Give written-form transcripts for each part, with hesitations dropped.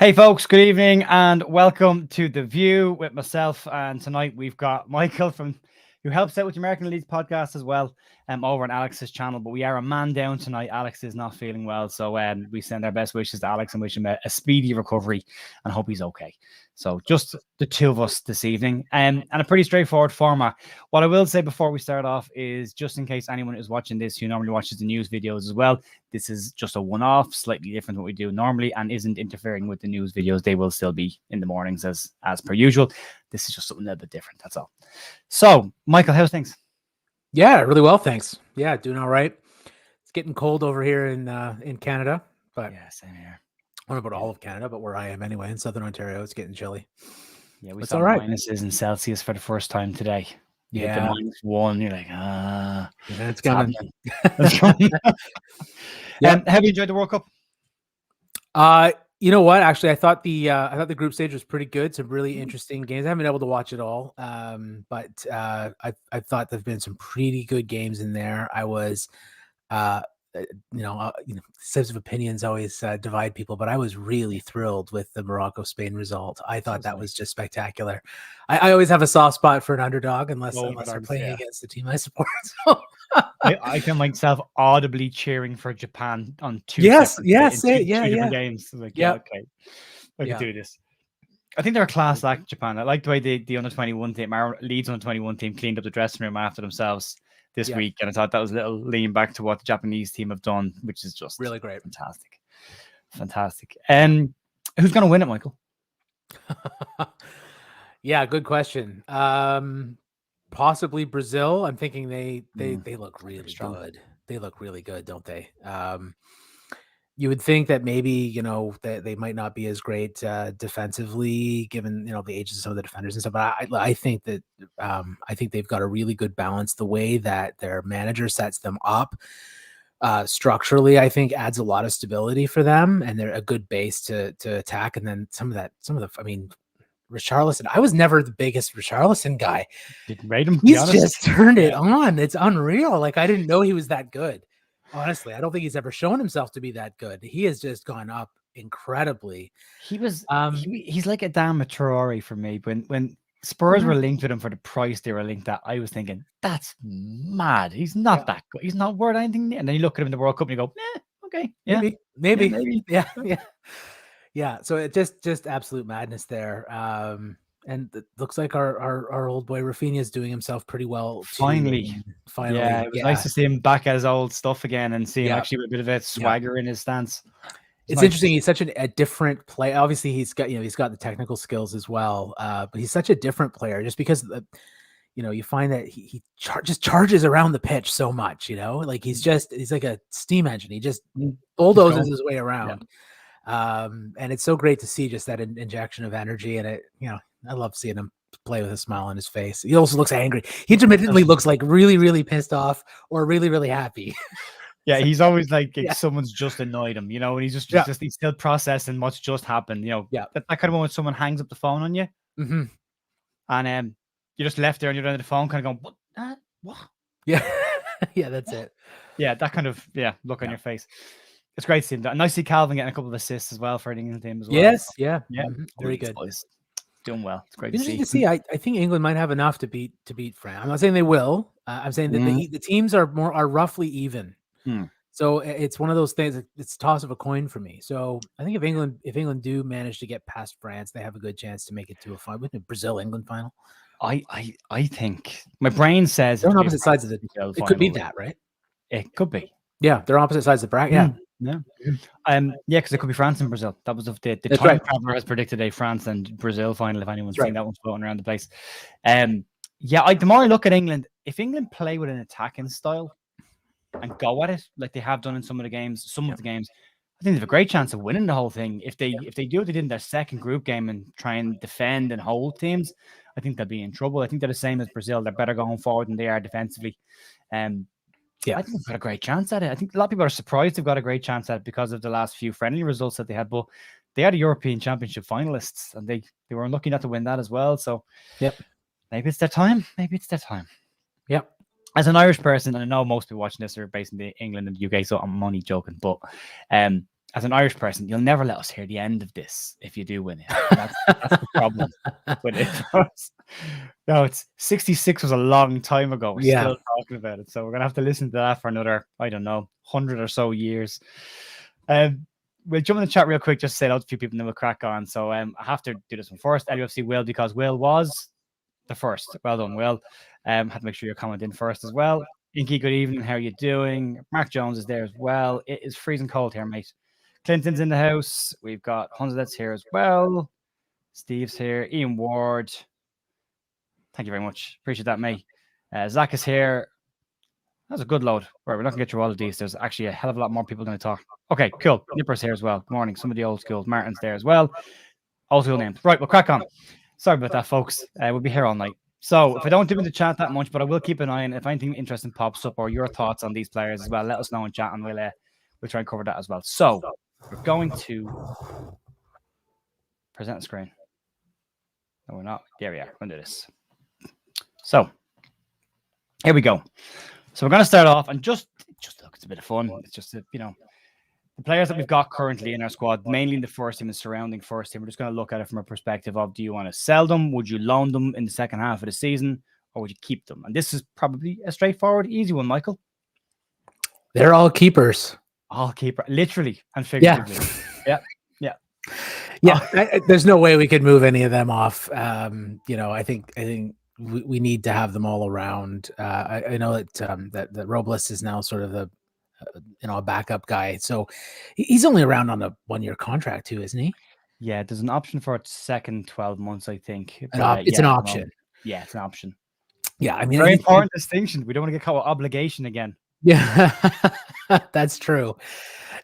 Hey folks, good evening and welcome to The View with myself. And tonight we've got Michael who helps out with the American Leeds podcast as well, over on Alex's channel. But we are a man down tonight. Alex is not feeling well, so we send our best wishes to Alex and wish him a speedy recovery and hope he's okay. So just the two of us this evening, and a pretty straightforward format. What I will say before we start off is, just in case anyone is watching this who normally watches the news videos as well, this is just a one-off, slightly different than what we do normally, and isn't interfering with the news videos. They will still be in the mornings as per usual. This is just something a little bit different, that's all. So, Michael, how's things? Yeah, really well, thanks. Yeah, doing all right. It's getting cold over here in Canada, but yeah, same here. I don't know about all of Canada, but where I am anyway, in Southern Ontario, it's getting chilly. Yeah, we saw minuses in Celsius for the first time today. Yeah, -1. You're like, yeah, it's coming. Yeah. Have you enjoyed the World Cup? You know what? Actually, I thought the group stage was pretty good. Some really interesting games. I haven't been able to watch it all, but I thought there've been some pretty good games in there. I was, sense of opinions always divide people, but I was really thrilled with the Morocco-Spain result. I thought that was just spectacular. I always have a soft spot for an underdog unless they're playing against the team I support. So. I can myself audibly cheering for Japan on two different games. Like, okay, I can do this. I think they're a class like Japan. I like the way the under-21 team, our Leeds under-21 team, cleaned up the dressing room after themselves this week, and I thought that was a little lean back to what the Japanese team have done, which is just really great. Fantastic. Who's going to win it, Michael? Yeah, good question. Possibly Brazil. I'm thinking they look really good. They look really good, don't they? You would think that maybe, that they might not be as great defensively, given, the ages of some of the defenders and stuff. But I think that I think they've got a really good balance. The way that their manager sets them up structurally, I think adds a lot of stability for them, and they're a good base to attack. And then Richarlison. I was never the biggest Richarlison guy. Didn't rate him. He's just turned it on. It's unreal. Like, I didn't know he was that good. Honestly, I don't think he's ever shown himself to be that good. He has just gone up incredibly. He was he's like a Adama Traore for me. When Spurs were linked with him for the price they were linked at, I was thinking, that's mad. He's not that good. He's not worth anything. And then you look at him in the World Cup and you go, okay. Yeah. Maybe. Yeah. So it just absolute madness there. And it looks like our old boy Rafinha is doing himself pretty well. Finally. Yeah, it was nice to see him back at his old stuff again and see him actually with a bit of a swagger in his stance. It's interesting. He's such a different player. Obviously, he's got the technical skills as well. But he's such a different player just because you find that he just charges around the pitch so much. Like he's like a steam engine. He just bulldozes his way around. Yeah. And it's so great to see just that injection of energy, and I love seeing him play with a smile on his face. He also looks angry. He intermittently looks like really, really pissed off or really, really happy. Yeah, he's always like someone's just annoyed him, and he's just he's still processing what's just happened. That kind of moment someone hangs up the phone on you, and you're just left there and you're under the phone, kind of going, "What?" Yeah, yeah, that's it. Yeah, that kind of look on your face. It's great to see him. And I see Calvin getting a couple of assists as well for the England team as well. Yes, yeah, very good. Boys. Doing well. It's great to see. I think England might have enough to beat France. I'm not saying they will. I'm saying that the teams are roughly even. So it's one of those things. It's a toss of a coin for me. So I think if England do manage to get past France, they have a good chance to make it to a final. With the Brazil-England final. I think my brain says they're on opposite sides of it. It could be that, right? It could be. Yeah, they're opposite sides of the bracket. Yeah. Because it could be France and Brazil. That was the time traveler has predicted a France and Brazil final. If anyone's seen that one's floating around the place. The more I look at England, if England play with an attacking style and go at it like they have done in some of the games, I think they have a great chance of winning the whole thing. If they do what they did in their second group game and try and defend and hold teams, I think they'll be in trouble. I think they're the same as Brazil. They're better going forward than they are defensively. I think they've got a great chance at it. I think a lot of people are surprised they've got a great chance at it because of the last few friendly results that they had. But they are the European Championship finalists, and they were unlucky not to win that as well. So, maybe it's their time. Yep. As an Irish person, and I know most people watching this are based in England and the UK, so I'm only joking. But as an Irish person, you'll never let us hear the end of this if you do win it. That's the problem with it. No, it's 66 was a long time ago. We're still talking about it. So we're going to have to listen to that for another, I don't know, 100 or so years. We'll jump in the chat real quick, just to say hello to a few people and then we'll crack on. So I have to do this one first. LUFC Will, because Will was the first. Well done, Will. Had to make sure you're commenting first as well. Inky, good evening. How are you doing? Mark Jones is there as well. It is freezing cold here, mate. Clinton's in the house. We've got Hunzlet's here as well. Steve's here. Ian Ward. Thank you very much. Appreciate that, mate. Zach is here. That's a good load. Right, we're not going to get through all of these. There's actually a hell of a lot more people going to talk. Okay, cool. Nipper's here as well. Good morning. Some of the old schools. Martin's there as well. Old school names. Right, we'll crack on. Sorry about that, folks. We'll be here all night. So if I don't do in the chat that much, but I will keep an eye on if anything interesting pops up or your thoughts on these players as well, let us know in chat and we'll try and cover that as well. So we're going to present the screen. No, we're not. There we are. We're going to do this. So here we go. So we're going to start off and just look, it's a bit of fun. It's just, the players that we've got currently in our squad, mainly in the first team and surrounding first team. We're just going to look at it from a perspective of, do you want to sell them? Would you loan them in the second half of the season? Or would you keep them? And this is probably a straightforward, easy one, Michael. They're all keepers. All keeper, literally and figuratively. Yeah. There's no way we could move any of them off. I think we need to have them all around. I know that Robles is now sort of a backup guy, so he's only around on a 1-year contract too, isn't he? Yeah, there's an option for a second 12 months, I think. It's an option. Yeah, it's an option. Yeah, I mean, very important distinction. We don't want to get caught with obligation again. Yeah, that's true.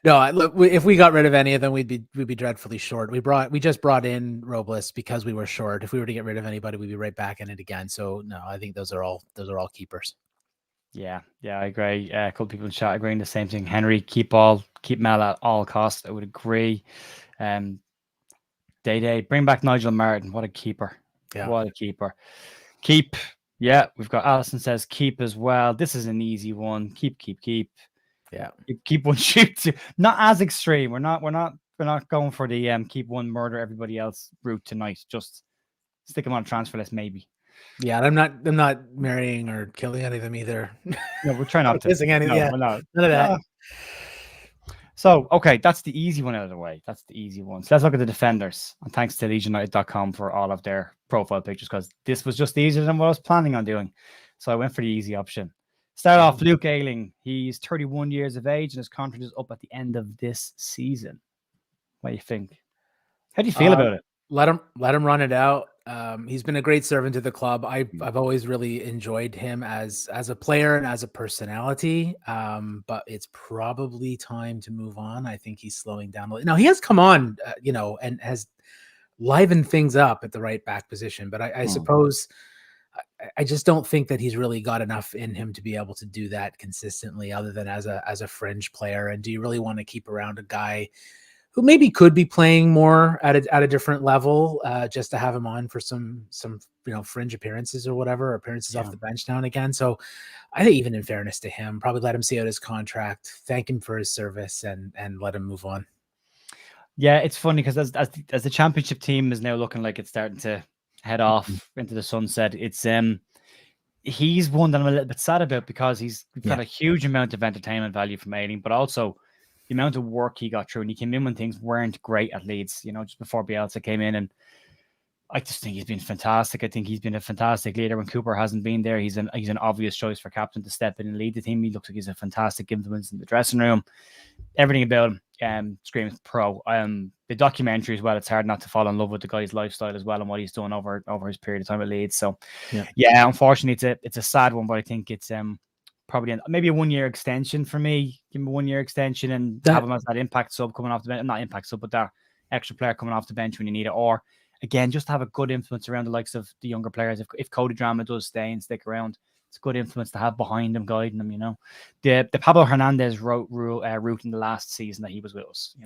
No, look, if we got rid of any of them, we'd be dreadfully short. We just brought in Robles because we were short. If we were to get rid of anybody, we'd be right back in it again. So no, I think those are all keepers. Yeah, I agree. A couple people in chat agreeing the same thing. Henry, keep Mel at all costs. I would agree. Day, bring back Nigel Martin. What a keeper. Yeah. What a keeper. Keep. Yeah, we've got Allison says keep as well. This is an easy one. Keep. Yeah. Keep one, shoot two. Not as extreme. We're not going for the keep one, murder everybody else route tonight. Just stick them on a transfer list, maybe. Yeah, I'm not marrying or killing any of them either. No, we're trying not to. Kissing any. Yeah, we're not. None of that. So, okay, that's the easy one out of the way. That's the easy one. So let's look at the defenders. And thanks to LeedsUnited.com for all of their profile pictures, because this was just easier than what I was planning on doing. So I went for the easy option. Start off, Luke Ayling. He's 31 years of age and his contract is up at the end of this season. What do you think? How do you feel about it? Let him run it out. He's been a great servant to the club. I've always really enjoyed him as a player and as a personality. But it's probably time to move on. I think he's slowing down. Now he has come on, and has livened things up at the right back position. But I suppose I just don't think that he's really got enough in him to be able to do that consistently, other than as a fringe player. And do you really want to keep around a guy who maybe could be playing more at a different level, just to have him on for some fringe appearances or whatever, appearances off the bench now and again? So I think, even in fairness to him, probably let him see out his contract, thank him for his service, and let him move on. Yeah, it's funny because as the championship team is now looking like it's starting to head off into the sunset, it's he's one that I'm a little bit sad about, because he's got a huge amount of entertainment value from Ayling, but also the amount of work he got through, and he came in when things weren't great at Leeds, just before Bielsa came in. And I just think he's been fantastic. I think he's been a fantastic leader when Cooper hasn't been there. He's an obvious choice for captain to step in and lead the team. He looks like he's a fantastic influence in the dressing room. Everything about him screams pro. The documentary as well, it's hard not to fall in love with the guy's lifestyle as well and what he's done over his period of time at Leeds. So yeah, unfortunately it's a sad one, but I think it's probably maybe a 1-year extension for me. Give him a 1-year extension and have him as that impact sub coming off the bench. Not impact sub, but that extra player coming off the bench when you need it. Or again, just to have a good influence around the likes of the younger players. If Cody Drama does stay and stick around, it's a good influence to have behind him, guiding them. The Pablo Hernandez route in the last season that he was with us.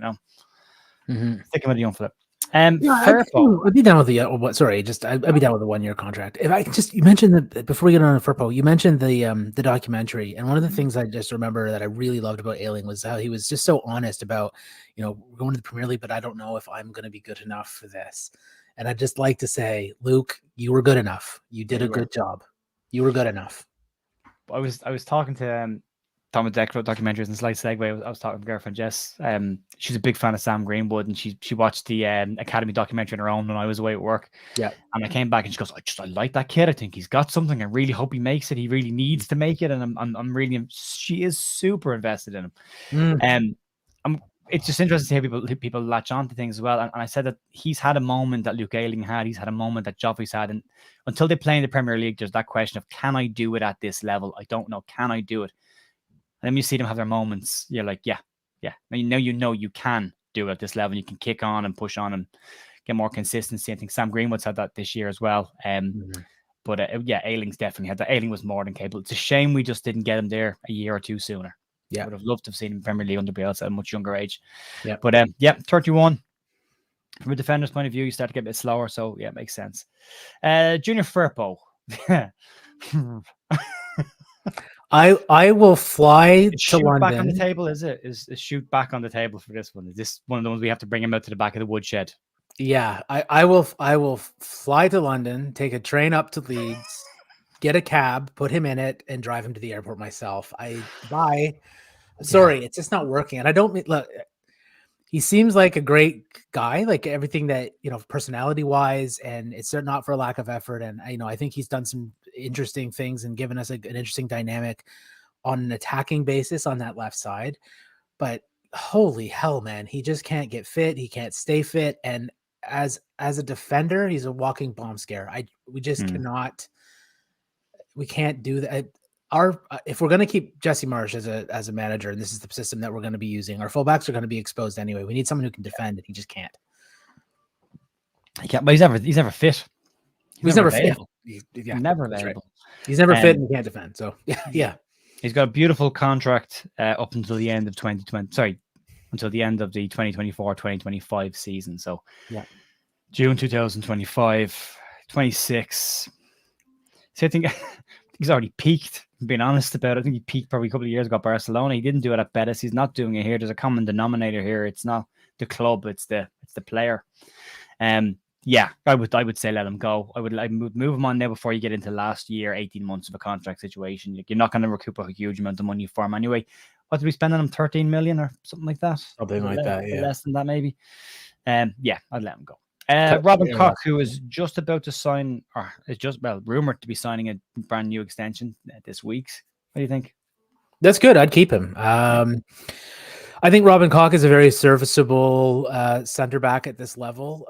Sticking with the young flip. Firpo. I'd be down with the I'd be down with a 1-year contract. If I just, you mentioned that before we get on to Firpo, you mentioned the documentary, and one of the things I just remember that I really loved about Ayling was how he was just so honest about, we're going to the Premier League, but I don't know if I'm going to be good enough for this. And I'd just like to say, Luke, you were good enough. You did a good job. You were good enough. I was talking to Tom and Deck wrote documentaries and slight segue. I was talking to my girlfriend Jess. She's a big fan of Sam Greenwood, and she watched the Academy documentary on her own when I was away at work. Yeah, and I came back and she goes, I like that kid. I think he's got something. I really hope he makes it. He really needs to make it, and I'm really. She is super invested in him. It's just interesting to hear people latch on to things as well. And I said that he's had a moment that Luke Ayling had. He's had a moment that Joffrey's had. And until they play in the Premier League, there's that question of, can I do it at this level? I don't know. Can I do it? And then you see them have their moments. You're like, yeah. Now you know you can do it at this level. You can kick on and push on and get more consistency. I think Sam Greenwood's had that this year as well. But Ayling's definitely had that. Ayling was more than capable. It's a shame we just didn't get him there a year or two sooner. I would have loved to have seen him in Premier League under Bielsa at a much younger age. Yeah. But 31. From a defender's point of view, you start to get a bit slower. So yeah, it makes sense. Junior Firpo. I will fly to London. Back on the table, is it? Is shoot back on the table for this one? Is this one of the ones we have to bring him out to the back of the woodshed? Yeah, I will fly to London, take a train up to Leeds, get a cab, put him in it, and drive him to the airport myself. Sorry, it's just not working. And I don't mean, look, he seems like a great guy, like everything that, personality wise, and it's not for a lack of effort. And I think he's done some interesting things and given us an interesting dynamic on an attacking basis on that left side. But holy hell, man, he just can't get fit. He can't stay fit. And as a defender, he's a walking bomb scare. We just cannot. We can't do that. If we're going to keep Jesse Marsch as a manager, and this is the system that we're going to be using, our fullbacks are going to be exposed anyway. We need someone who can defend, and he just can't. He can't, but he's never fit. He's never fit. Never available. Right. He's never fit and he can't defend. So yeah. He's got a beautiful contract up until the end of 2020. Sorry, until the end of the 2024-2025 season. So June 2025, 26. So I think he's already peaked. Being honest about it, I think he peaked probably a couple of years ago at Barcelona. He didn't do it at Betis. He's not doing it here. There's a common denominator here. It's not the club. It's the player. I would say let him go. I would move him on now before you get into last year, 18 months of a contract situation. You're not going to recoup a huge amount of money for him anyway. What did we spend on him? 13 million or something like that? Something like that, yeah. Less than that, maybe. I'd let him go. Robin Koch, who is just about to sign, or is rumored to be signing a brand new extension this week. What do you think? That's good. I'd keep him. I think Robin Koch is a very serviceable center back at this level.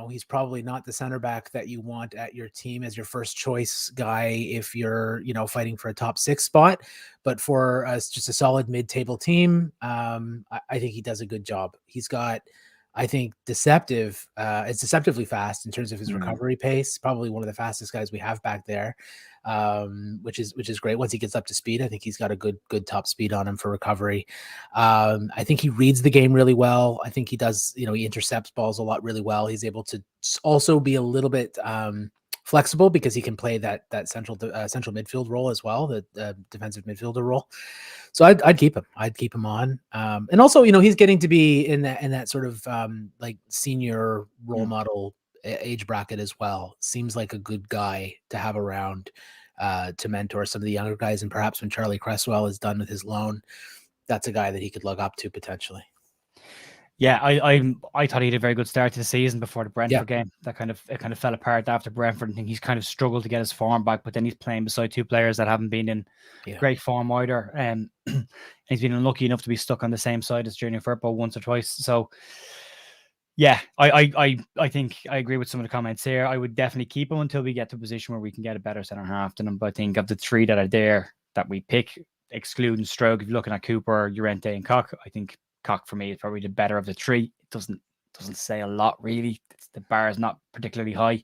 He's probably not the center back that you want at your team as your first choice guy if you're, fighting for a top 6 spot. But for just a solid mid-table team, I think he does a good job. He's got, I think, it's deceptively fast in terms of his recovery pace. Probably one of the fastest guys we have back there, which is great. Once he gets up to speed, I think he's got a good top speed on him for recovery. I think he reads the game really well. I think he does, he intercepts balls a lot really well. He's able to also be a little bit flexible because he can play that central midfield role as well, the defensive midfielder role. So I'd keep him. I'd keep him on. And also, he's getting to be in that sort of like senior role model age bracket as well. Seems like a good guy to have around to mentor some of the younger guys. And perhaps when Charlie Cresswell is done with his loan, that's a guy that he could look up to potentially. Yeah, I thought he had a very good start to the season before the Brentford game. It kind of fell apart after Brentford. I think he's kind of struggled to get his form back, but then he's playing beside two players that haven't been in great form either. And he's been unlucky enough to be stuck on the same side as Junior Firpo once or twice. So yeah, I think I agree with some of the comments here. I would definitely keep him until we get to a position where we can get a better centre half than him. But I think of the three that are there that we pick, excluding Stroke, if you're looking at Cooper, Llorente, and Koch, I think Koch for me is probably the better of the three. It doesn't say a lot really. The bar is not particularly high,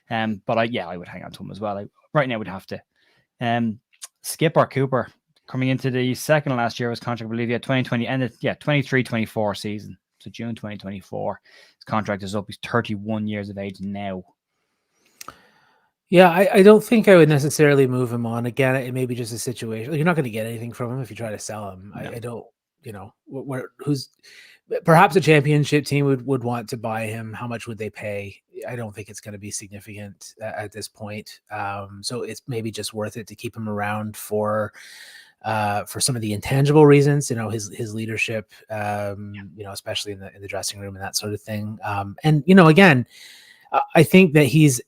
but I would hang on to him as well. Right now would have to Skip or Cooper coming into the second last year was contract. I believe 2020 ended 23-24 season. So June 2024, his contract is up. He's 31 years of age now. Yeah, I don't think I would necessarily move him on. Again, it may be just a situation. You're not going to get anything from him if you try to sell him. No. I don't, who's perhaps a championship team would want to buy him. How much would they pay? I don't think it's going to be significant at this point. So it's maybe just worth it to keep him around for some of the intangible reasons, his leadership, especially in the dressing room and that sort of thing. And again, I think that he's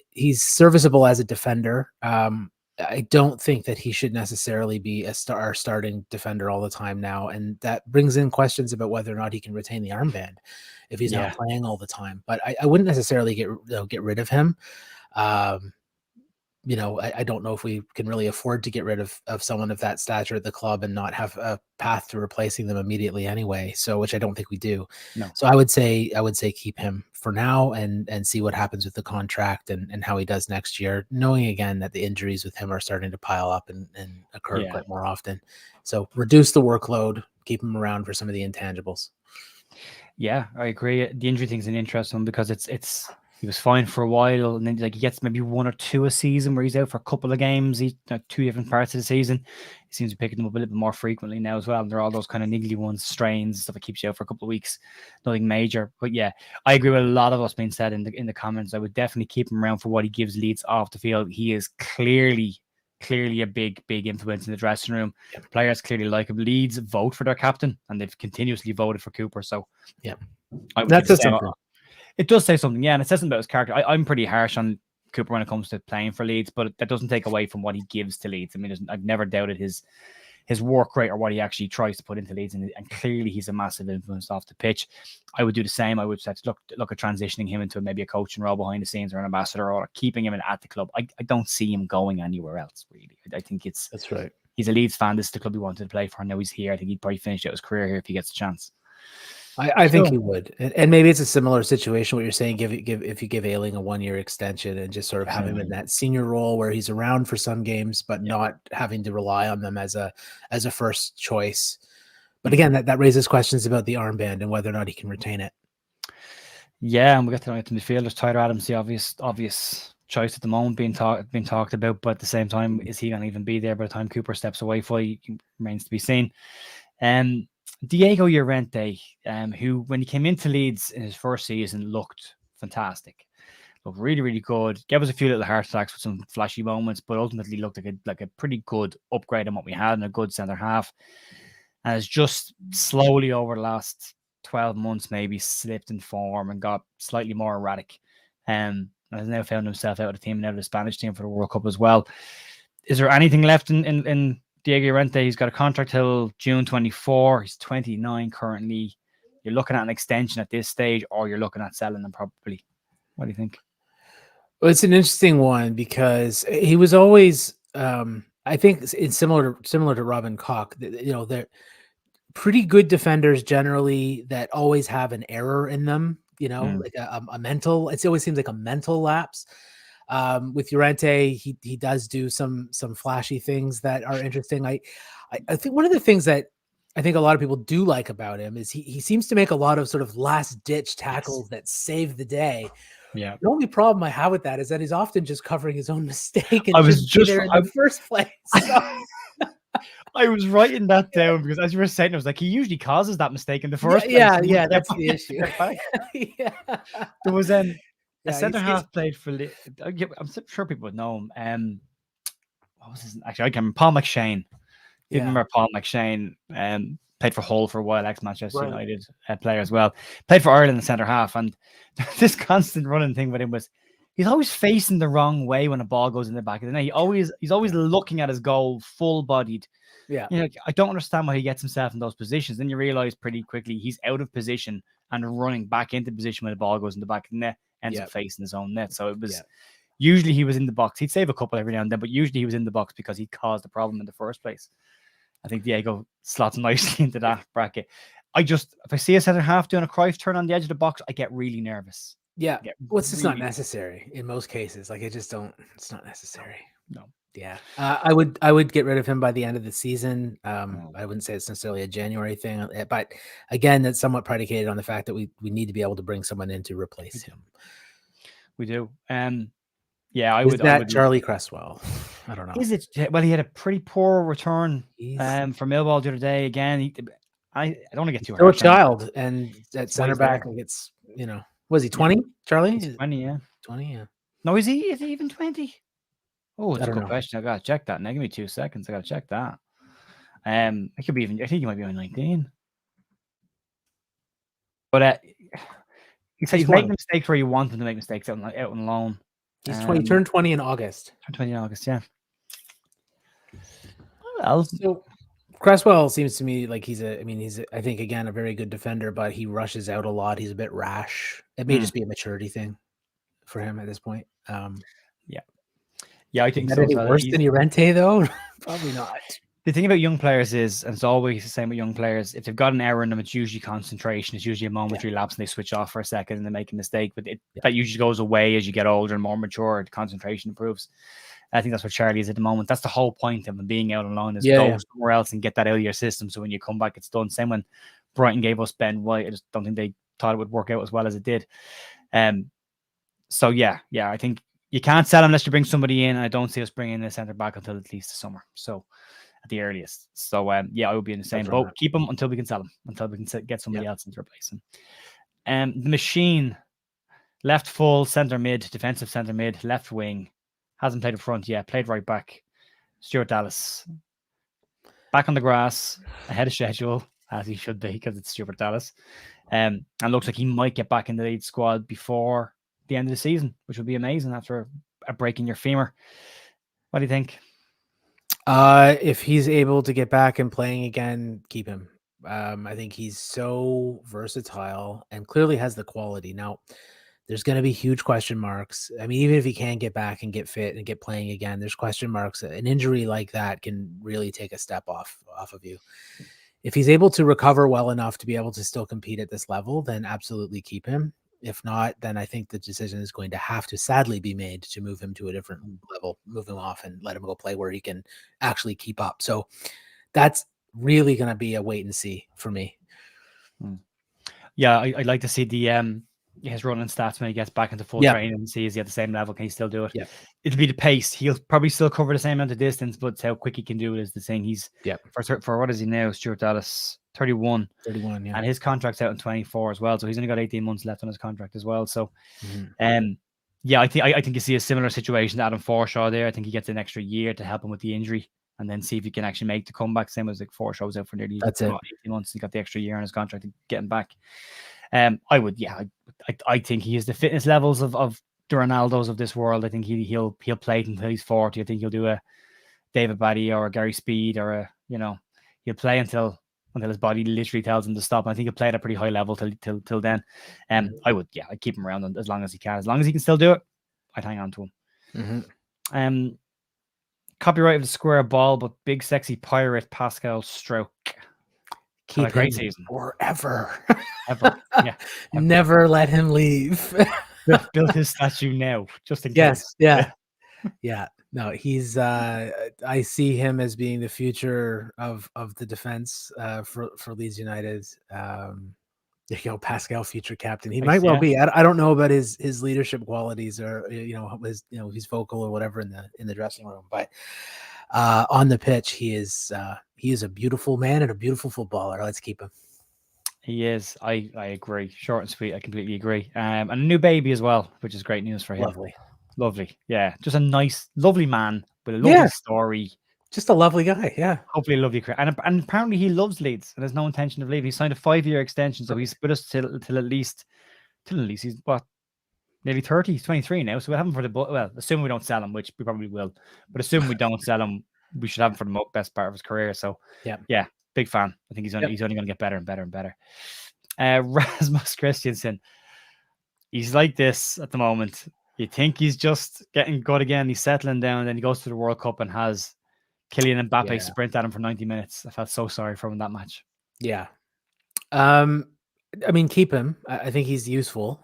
serviceable as a defender. I don't think that he should necessarily be our starting defender all the time now, and that brings in questions about whether or not he can retain the armband if he's not playing all the time. But I wouldn't necessarily get rid of him. I don't know if we can really afford to get rid of someone of that stature at the club and not have a path to replacing them immediately anyway. So, which I don't think we do. No. So I would say keep him for now and see what happens with the contract and how he does next year, knowing again that the injuries with him are starting to pile up and occur quite more often. So reduce the workload, keep him around for some of the intangibles. Yeah, I agree. The injury thing's an interesting one because he was fine for a while, and then he gets maybe 1 or 2 a season where he's out for a couple of games. He's 2 different parts of the season. He seems to be picking them up a little bit more frequently now as well. And they're all those kind of niggly ones, strains, stuff that keeps you out for a couple of weeks. Nothing major. But yeah, I agree with a lot of what's being said in the comments. I would definitely keep him around for what he gives Leeds off the field. He is clearly a big influence in the dressing room. Yep. Players clearly like him. Leeds vote for their captain, and they've continuously voted for Cooper. So yeah, that's something. It does say something, yeah, and it says something about his character. I'm pretty harsh on Cooper when it comes to playing for Leeds, but that doesn't take away from what he gives to Leeds. I mean, I've never doubted his work rate or what he actually tries to put into Leeds, and clearly he's a massive influence off the pitch. I would do the same. I would look at transitioning him into maybe a coaching role behind the scenes or an ambassador, or keeping him at the club. I don't see him going anywhere else, really. I think that's right. He's a Leeds fan. This is the club he wanted to play for. Now he's here. I think he'd probably finish out his career here if he gets a chance. I think he would, and maybe it's a similar situation. What you're saying, if you give Ayling a 1-year extension and just sort of have him in that senior role where he's around for some games, but not having to rely on them as a first choice. But again, that raises questions about the armband and whether or not he can retain it. Yeah, and we got to midfield. There's Tyler Adams, the obvious choice at the moment being talked about, but at the same time, is he going to even be there by the time Cooper steps away? Fully remains to be seen. Diego Llorente, who, when he came into Leeds in his first season, looked fantastic. Looked really, really good. Gave us a few little heart attacks with some flashy moments, but ultimately looked like a pretty good upgrade on what we had and a good centre half. And has just slowly over the last 12 months maybe slipped in form and got slightly more erratic. Has now found himself out of the team and out of the Spanish team for the World Cup as well. Is there anything left in Diego Llorente? He's got a contract till June 24. He's 29 currently. You're looking at an extension at this stage, or you're looking at selling him probably. What do you think? Well, it's an interesting one because he was always, I think it's similar to Robin Koch. They're pretty good defenders generally that always have an error in them. Like a mental. It always seems like a mental lapse. With Llorente, he does do some flashy things that are interesting. I think one of the things that I think a lot of people do like about him is he seems to make a lot of sort of last ditch tackles that save the day. Yeah. The only problem I have with that is that he's often just covering his own mistake and I was just there in the first place. So. I was writing that down because as you were saying, I was like, he usually causes that mistake in the first place. Yeah, that's the issue. Yeah. There was a centre half played for. I'm sure people would know him. What was his? Actually, I can't remember. Paul McShane. You remember Paul McShane? Played for Hull for a while, ex-Manchester United player as well. Played for Ireland in centre half, and this constant running thing with him was he's always facing the wrong way when a ball goes in the back of the net. He's always looking at his goal, full-bodied. Yeah, I don't understand why he gets himself in those positions. Then you realize pretty quickly he's out of position and running back into position when the ball goes in the back of the net, ends up facing his own net. So it was usually he was in the box. He'd save a couple every now and then, but usually he was in the box because he caused the problem in the first place. I think Diego slots nicely into that bracket. If I see a centre half doing a Cruyff turn on the edge of the box, I get really nervous. Yeah, well, it's just not necessary in most cases. Like it's not necessary. No. Yeah, I would get rid of him by the end of the season. I wouldn't say it's necessarily a January thing, but again, that's somewhat predicated on the fact that we need to be able to bring someone in to replace him. We do. Yeah, I Is would. that Charlie Cresswell? I don't know. Is it? Well, he had a pretty poor return from Millwall the other day. Again, I don't want to get too harsh. Still a child, and at center back, like it's was he 20? Yeah. Charlie? He's 20, yeah. 20, yeah. No, is he even 20? Oh, it's a good know. question. I gotta check that. Now, give me 2 seconds. I gotta check that. I could be even. I think he might be only 19. But he's making mistakes where you want him to make mistakes out on loan. He's 20. Turned 20 in August. Turned 20 in August. Yeah. Well, so Cresswell seems to me like he's I think again a very good defender, but he rushes out a lot. He's a bit rash. It may just be a maturity thing for him at this point. Yeah, I think so. Worse than Llorente though? Probably not. The thing about young players is, and it's always the same with young players, if they've got an error in them, it's usually concentration. It's usually a momentary lapse and they switch off for a second and they make a mistake. But that usually goes away as you get older and more mature. The concentration improves. I think that's what Charlie is at the moment. That's the whole point of him being out alone is go somewhere else and get that out of your system. So when you come back, it's done. Same when Brighton gave us Ben White. I just don't think they thought it would work out as well as it did. So yeah, I think you can't sell unless you bring somebody in. And I don't see us bringing a centre back until at least the summer. So at the earliest. So I would be in the same boat. Keep him until we can sell him, until we can get somebody else in to replace him. The machine, left full, centre mid, defensive centre mid, left wing. Hasn't played up front yet. Played right back. Stuart Dallas. Back on the grass, ahead of schedule, as he should be, because it's Stuart Dallas. And looks like he might get back in the Leeds squad before the end of the season, which would be amazing after a break in your femur. What do you think? If he's able to get back and playing again, keep him. I think he's so versatile and clearly has the quality. Now, there's going to be huge question marks. I mean, even if he can get back and get fit and get playing again, there's question marks. An injury like that can really take a step off of you. If he's able to recover well enough to be able to still compete at this level, then absolutely keep him. If not, then I think the decision is going to have to sadly be made to move him to a different level, move him off and let him go play where he can actually keep up. So that's really going to be a wait and see for me. Yeah, I'd like to see his running stats when he gets back into full training and see is he at the same level. Can he still do it? Yeah. It'll be the pace. He'll probably still cover the same amount of distance, but how quick he can do it is the thing. He's for what is he now? Stuart Dallas, 31. 31, yeah. And his contract's out in 24 as well. So he's only got 18 months left on his contract as well. So I think you see a similar situation to Adam Forshaw there. I think he gets an extra year to help him with the injury and then see if he can actually make the comeback. Same as like Forshaw was out for nearly 18 months. He got the extra year on his contract to get him back. I think he has the fitness levels of the Ronaldos of this world. I think he'll play until he's 40. I think he'll do a David Batty or a Gary Speed or he'll play until his body literally tells him to stop. And I think he'll play at a pretty high level till then. I'd keep him around as long as he can. As long as he can still do it, I'd hang on to him. Copyright of the square ball, but big sexy pirate Pascal Stroke. Keep a great season forever. Ever. Yeah. Ever. Never let him leave. Build his statue now, just in case. Yeah. No, he's I see him as being the future of the defense for Leeds United. There you go, Pascal, future captain. He might well be. I don't know about his leadership qualities or he's vocal or whatever in the dressing room, but on the pitch he is a beautiful man and a beautiful footballer. Let's keep him. He is. I agree. Short and sweet. I completely agree. And a new baby as well, which is great news for him. Lovely. Yeah. Just a nice, lovely man with a lovely story. Just a lovely guy. Yeah. Hopefully a lovely career. And apparently he loves Leeds and has no intention of leaving. He signed a 5-year extension. So he's with us till at least he's nearly 30. He's 23 now. So we'll have him for assuming we don't sell him, which we probably will. But assuming we don't sell him, we should have him for the best part of his career. So yeah. Big fan. I think he's only going to get better and better and better. Rasmus Christensen. He's like this at the moment. You think he's just getting good again. He's settling down. Then he goes to the World Cup and has Kylian Mbappe sprint at him for 90 minutes. I felt so sorry for him in that match. Yeah. I mean, keep him. I think he's useful.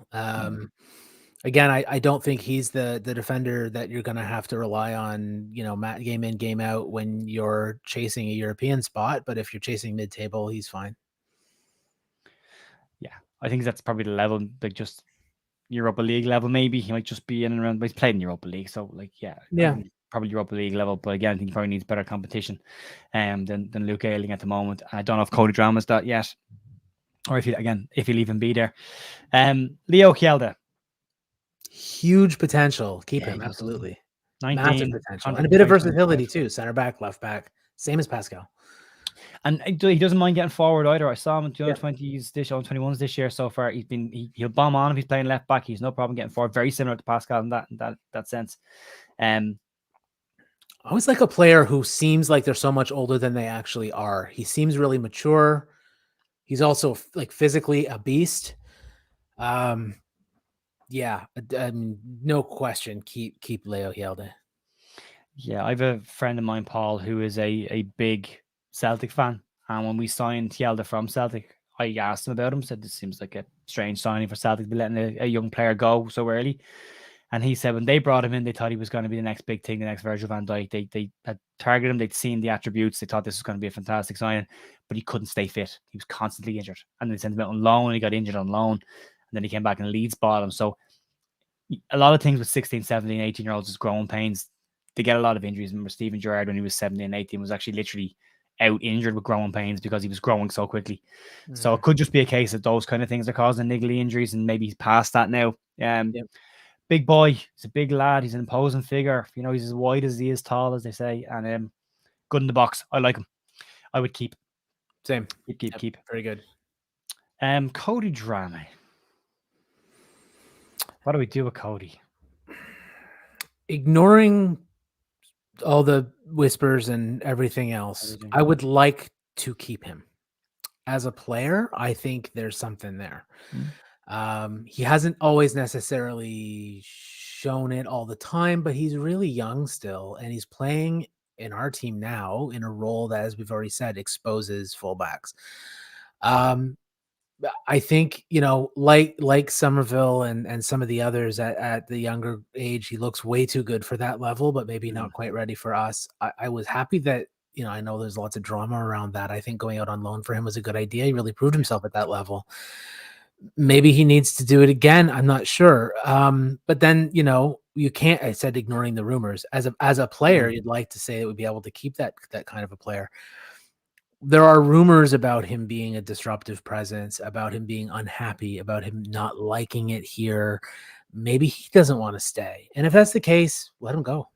Again, I don't think he's the defender that you're going to have to rely on, game in, game out when you're chasing a European spot. But if you're chasing mid-table, he's fine. Yeah, I think that's probably the level, like just Europa League level. Maybe he might just be in and around. But he's played in Europa League, so like, yeah, probably Europa League level. But again, I think he probably needs better competition, than Luke Ayling at the moment. I don't know if Cody Drama's that yet, or if he'll even be there. Leo Kjeldahl. Huge potential. Keep him, absolutely. 19, massive potential. And a bit of versatility too. Center back, left back. Same as Pascal. And he doesn't mind getting forward either. I saw him in the under-20s, under-21s this year so far. He'll bomb on if he's playing left back. He's no problem getting forward. Very similar to Pascal in that sense. I always like a player who seems like they're so much older than they actually are. He seems really mature. He's also like physically a beast. Yeah, no question. Keep Leo Kjeldahl. Yeah, I have a friend of mine, Paul, who is a big Celtic fan. And when we signed Kjeldahl from Celtic, I asked him about him. Said this seems like a strange signing for Celtic to be letting a young player go so early. And he said when they brought him in, they thought he was going to be the next big thing, the next Virgil van Dijk. They had targeted him. They'd seen the attributes. They thought this was going to be a fantastic signing, but he couldn't stay fit. He was constantly injured. And they sent him out on loan. And he got injured on loan. And then he came back and Leeds bought him. So a lot of things with 16, 17, 18-year-olds is growing pains. They get a lot of injuries. Remember Steven Gerrard, when he was 17 and 18, was actually literally out injured with growing pains because he was growing so quickly. So it could just be a case of those kind of things are causing niggly injuries, and maybe he's past that now. Big boy. He's a big lad. He's an imposing figure. He's as wide as he is tall, as they say, and good in the box. I like him. I would keep. Same. Keep. Very good. Cody Drameh. What do we do with Cody? Ignoring all the whispers and everything else, I would like to keep him. As a player, I think there's something there. He hasn't always necessarily shown it all the time, but he's really young still, and he's playing in our team now in a role that, as we've already said, exposes fullbacks. I think, like Somerville and some of the others at the younger age, he looks way too good for that level, but maybe not quite ready for us. I was happy that, I know there's lots of drama around that. I think going out on loan for him was a good idea. He really proved himself at that level. Maybe he needs to do it again. I'm not sure. But then, you can't, I said, ignoring the rumors as a player, you'd like to say it would be able to keep that kind of a player. There are rumors about him being a disruptive presence, about him being unhappy, about him not liking it here. Maybe he doesn't want to stay. And if that's the case, let him go.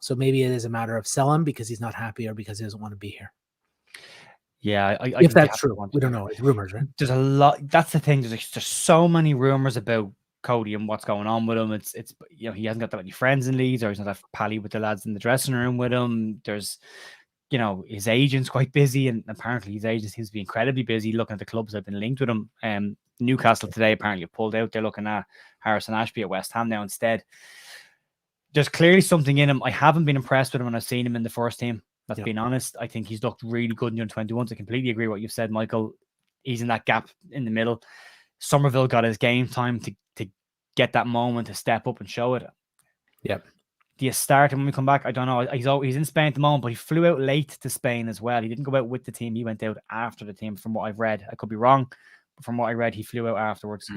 So maybe it is a matter of sell him because he's not happy or because he doesn't want to be here. Yeah, if that's true, we don't know. It's rumors, right? There's a lot. That's the thing. There's so many rumors about Cody and what's going on with him. It's he hasn't got that many friends in Leeds, or he's not that pally with the lads in the dressing room with him. There's his agent's quite busy, and apparently his agent seems to be incredibly busy looking at the clubs that have been linked with him. Newcastle today apparently pulled out. They're looking at Harrison Ashby at West Ham now instead. There's clearly something in him. I haven't been impressed with him when I've seen him in the first team. That's being honest. I think he's looked really good in under-21s. I completely agree with what you've said, Michael. He's in that gap in the middle. Somerville got his game time to get that moment to step up and show it. Yep. Do you start him when we come back? I don't know. He's in Spain at the moment, but he flew out late to Spain as well. He didn't go out with the team. He went out after the team, from what I've read. I could be wrong, but from what I read, he flew out afterwards.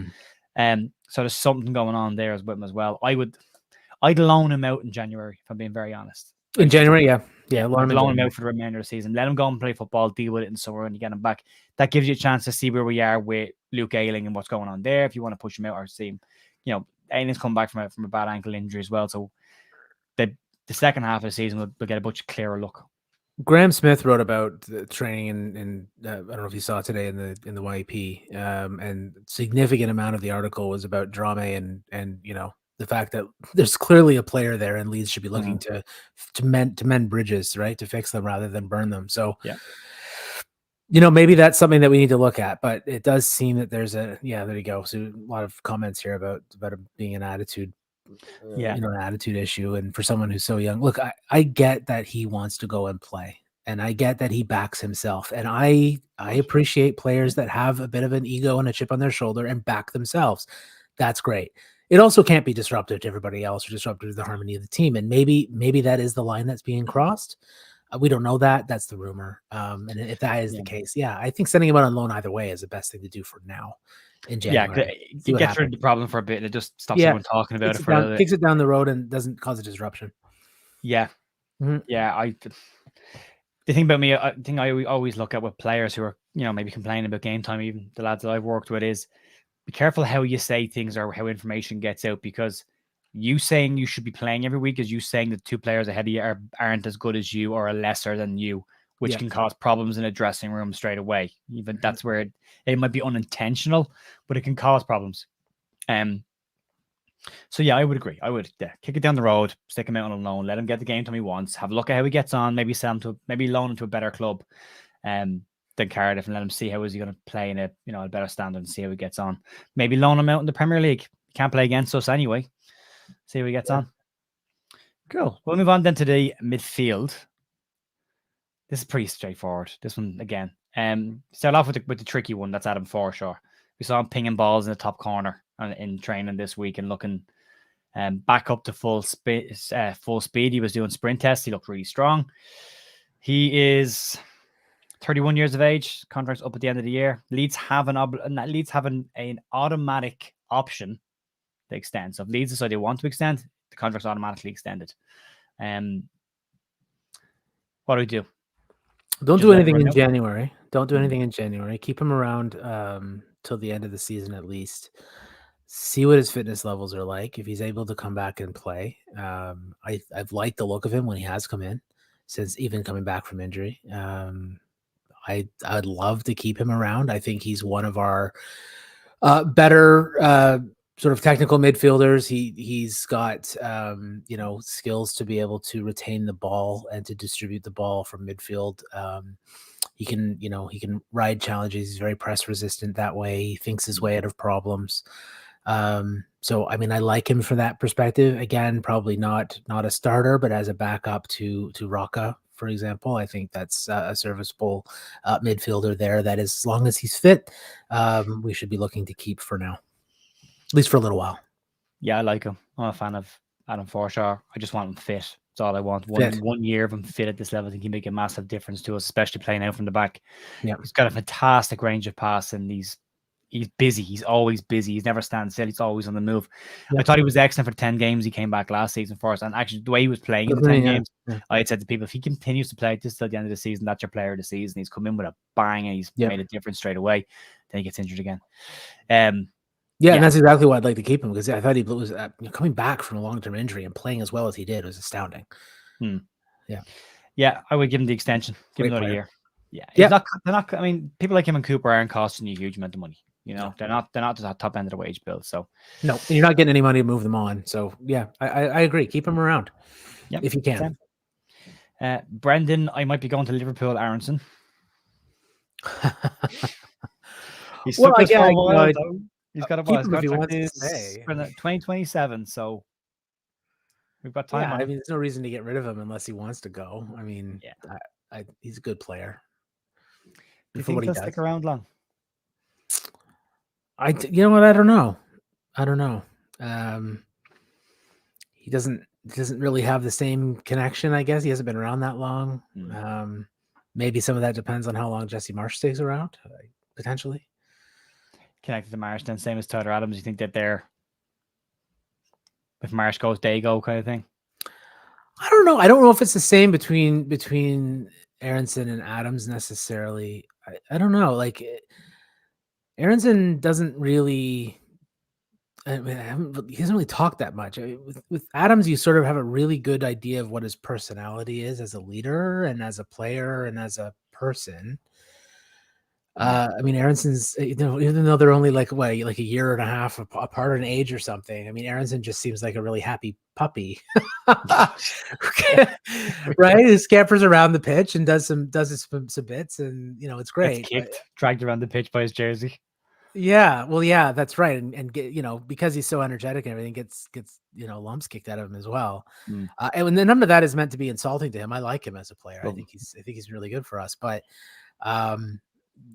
So there's something going on there with him as well. I'd loan him out in January, if I'm being very honest. In January, yeah. Loan him out for the remainder of the season. Let him go and play football, deal with it in summer when you get him back. That gives you a chance to see where we are with Luke Ayling and what's going on there. If you want to push him out or see him, Ayling's come back from a bad ankle injury as well. So the second half of the season we'll get a much clearer look. Graham Smith wrote about the training in I don't know if you saw it today in the YP, and significant amount of the article was about Drameh and the fact that there's clearly a player there, and Leeds should be looking to mend bridges, right, to fix them rather than burn them. So maybe that's something that we need to look at. But it does seem that there's there you go. So a lot of comments here about it being an attitude. An attitude issue. And for someone who's so young, look, I get that he wants to go and play, and I get that he backs himself, and I appreciate players that have a bit of an ego and a chip on their shoulder and back themselves. That's great. it also can't be disruptive to everybody else or disruptive to the harmony of the team. And maybe that is the line that's being crossed. We don't know that. That's the rumor. And if that is the case, I think sending him out on loan either way is the best thing to do for now in January. Yeah, it gets rid of the problem for a bit and it just stops everyone talking about it for a little bit. Kicks it down the road and doesn't cause a disruption. Yeah. Mm-hmm. Yeah. The thing about me, I think I always look at with players who are, maybe complaining about game time, even the lads that I've worked with, is be careful how you say things or how information gets out, because you saying you should be playing every week is you saying that two players ahead of you aren't as good as you or are lesser than you, which can cause problems in a dressing room straight away. Even that's where it might be unintentional, but it can cause problems. So yeah, I would agree. I would kick it down the road, stick him out on a loan, let him get the game time he wants, have a look at how he gets on, maybe sell him maybe loan him to a better club than Cardiff, and let him see how is he going to play in a better standard and see how he gets on. Maybe loan him out in the Premier League. He can't play against us anyway. See how he gets on. Cool. We'll move on then to the midfield. This is pretty straightforward. This one again. Start off with the tricky one. That's Adam Forshaw. We saw him pinging balls in the top corner in training this week and looking back up to full speed. He was doing sprint tests. He looked really strong. He is 31 years of age. Contract's up at the end of the year. Leeds have an automatic option to extend. So if Leeds decide they want to extend, the contract's automatically extended. What do we do? Don't do anything in January. Don't do anything in January. Keep him around till the end of the season at least. See what his fitness levels are like. If he's able to come back and play, I've liked the look of him when he has come in, since even coming back from injury. I'd love to keep him around. I think he's one of our better sort of technical midfielders. He's got skills to be able to retain the ball and to distribute the ball from midfield. He can ride challenges. He's very press resistant that way. He thinks his way out of problems. So I mean, I like him for that perspective. Again, probably not a starter, but as a backup to Rocca, for example. I think that's a serviceable midfielder there. That is, as long as he's fit, we should be looking to keep for now, at least for a little while. Yeah, I like him. I'm a fan of Adam Forshaw. I just want him fit. That's all I want. One year of him fit at this level, I think he make a massive difference to us, especially playing out from the back. Yeah, he's got a fantastic range of pass, and he's busy. He's always busy. He's never standing still. He's always on the move. Yep. I thought he was excellent for 10 games he came back last season for us. And actually, the way he was playing in the 10 games, I had said to people, if he continues to play this till the end of the season, that's your player of the season. He's come in with a bang and he's made a difference straight away. Then he gets injured again. And that's exactly why I'd like to keep him, because I thought he was coming back from a long-term injury and playing as well as he did was astounding. Yeah, I would give him the extension. Give him another year. They're not. I mean, people like him and Cooper aren't costing you a huge amount of money. They're not the top end of the wage bill. So no, you're not getting any money to move them on. So yeah, I agree. Keep him around if you can. Brendan, I might be going to Liverpool. Aronson. He's got a contract for 2027. So we've got time. I mean, there's no reason to get rid of him unless he wants to go. I mean, he's a good player. Do you think he'll stick around long? You know what? I don't know. He doesn't really have the same connection, I guess. He hasn't been around that long. Maybe some of that depends on how long Jesse Marsch stays around, potentially. Connected to Marsch, then same as Tyler Adams. You think that if Marsch goes, they go kind of thing? I don't know. I don't know if it's the same between Aronson and Adams necessarily. I don't know. Like, Aronson doesn't really. He doesn't really talk that much. With Adams, you sort of have a really good idea of what his personality is as a leader and as a player and as a person. I mean, Aronson's, even though they're only like a year and a half apart in age or something. I mean, Aronson just seems like a really happy puppy, right? Who scampers around the pitch and does some bits, and it's great. Dragged around the pitch by his jersey. Yeah, well, yeah, that's right, and get because he's so energetic and everything, gets lumps kicked out of him as well. And none of that is meant to be insulting to him. I like him as a player. I think he's really good for us. But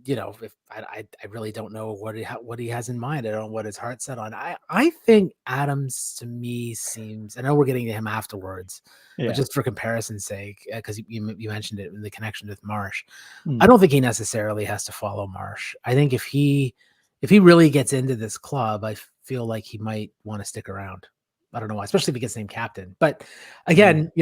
if I really don't know what he has in mind. I don't know what his heart's set on. I think Adams to me seems. I know we're getting to him afterwards, but just for comparison's sake, because you mentioned it in the connection with Marsh, I don't think he necessarily has to follow Marsh. I think if he really gets into this club, I feel like he might want to stick around. I don't know why, especially if he gets named captain. But again,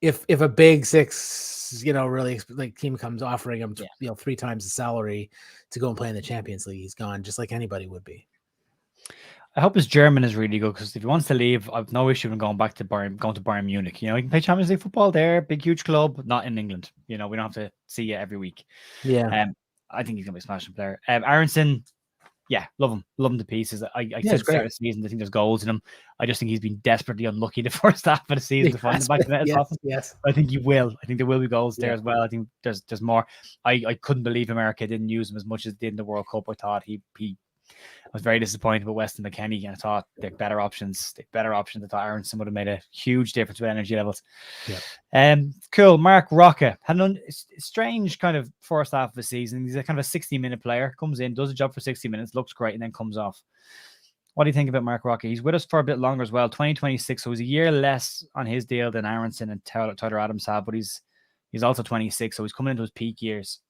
if a big six, really like team comes offering him, 3 times the salary to go and play in the Champions League, he's gone just like anybody would be. I hope his German is really good, because if he wants to leave, I've no issue in going back to Bayern Munich. He can play Champions League football there, big huge club, not in England. We don't have to see you every week. Yeah. I think he's gonna be a smashing player. Aronson, yeah, love him to pieces. I said start of the season, I think there's goals in him. I just think he's been desperately unlucky the first half of the season to find the back of the net as often. Yes. I think he will. I think there will be goals there as well. I think there's more. I couldn't believe America didn't use him as much as they did in the World Cup. I thought he I was very disappointed with Weston McKennie, and I thought they had better options. I thought Aronson would have made a huge difference with energy levels. Yeah. Cool. Mark Roca had a strange kind of first half of the season. He's a kind of a 60-minute player, comes in, does a job for 60 minutes, looks great, and then comes off. What do you think about Mark Roca? He's with us for a bit longer as well, 2026, so he's a year less on his deal than Aronson and Tyler Adams have, but he's also 26, so he's coming into his peak years.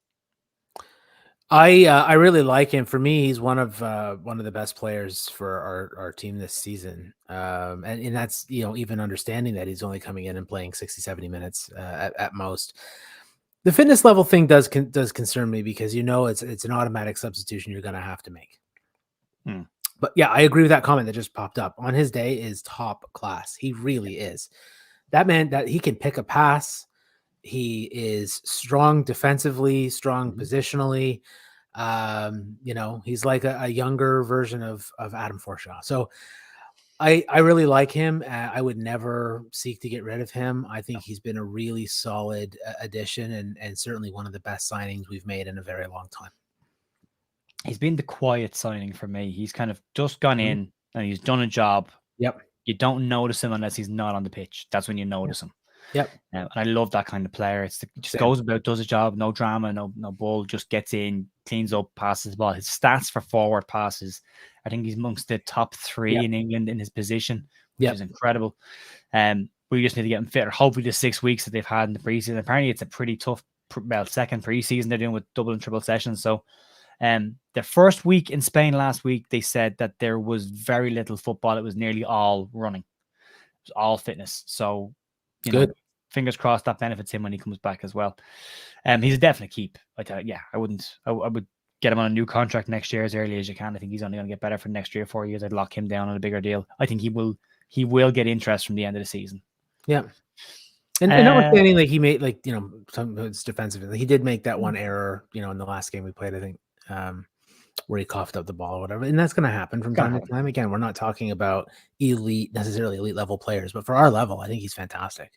I really like him. For me, he's one of the best players for our team this season. And that's, even understanding that he's only coming in and playing 60, 70 minutes at most. The fitness level thing does concern me, because it's an automatic substitution you're going to have to make. But yeah, I agree with that comment that just popped up. On his day is top class. He really is. That man, that he can pick a pass. He is strong defensively, strong positionally. He's like a younger version of Adam Forshaw. So I really like him. I would never seek to get rid of him. I think he's been a really solid addition, and certainly one of the best signings we've made in a very long time. He's been the quiet signing for me. He's kind of just gone in and he's done a job. Yep. You don't notice him unless he's not on the pitch. That's when you notice him. Yep. And I love that kind of player. Just goes about, does a job, no drama, no bull, just gets in, cleans up, passes the ball. His stats for forward passes, I think he's amongst the top 3 in England in his position, which is incredible. We just need to get him fit. Or hopefully the 6 weeks that they've had in the preseason. Apparently it's a pretty tough, second preseason they're doing with double and triple sessions. So the first week in Spain last week, they said that there was very little football. It was nearly all running. It was all fitness. So good. Fingers crossed that benefits him when he comes back as well. He's a definite keep. I would get him on a new contract next year as early as you can. I think he's only going to get better for the next 3 or 4 years. I'd lock him down on a bigger deal. I think he will get interest from the end of the season. Yeah. And notwithstanding, like he made some defensively, he did make that one error, in the last game we played, I think, where he coughed up the ball or whatever. And that's going to happen from time to time. Again, we're not talking about necessarily elite level players, but for our level, I think he's fantastic.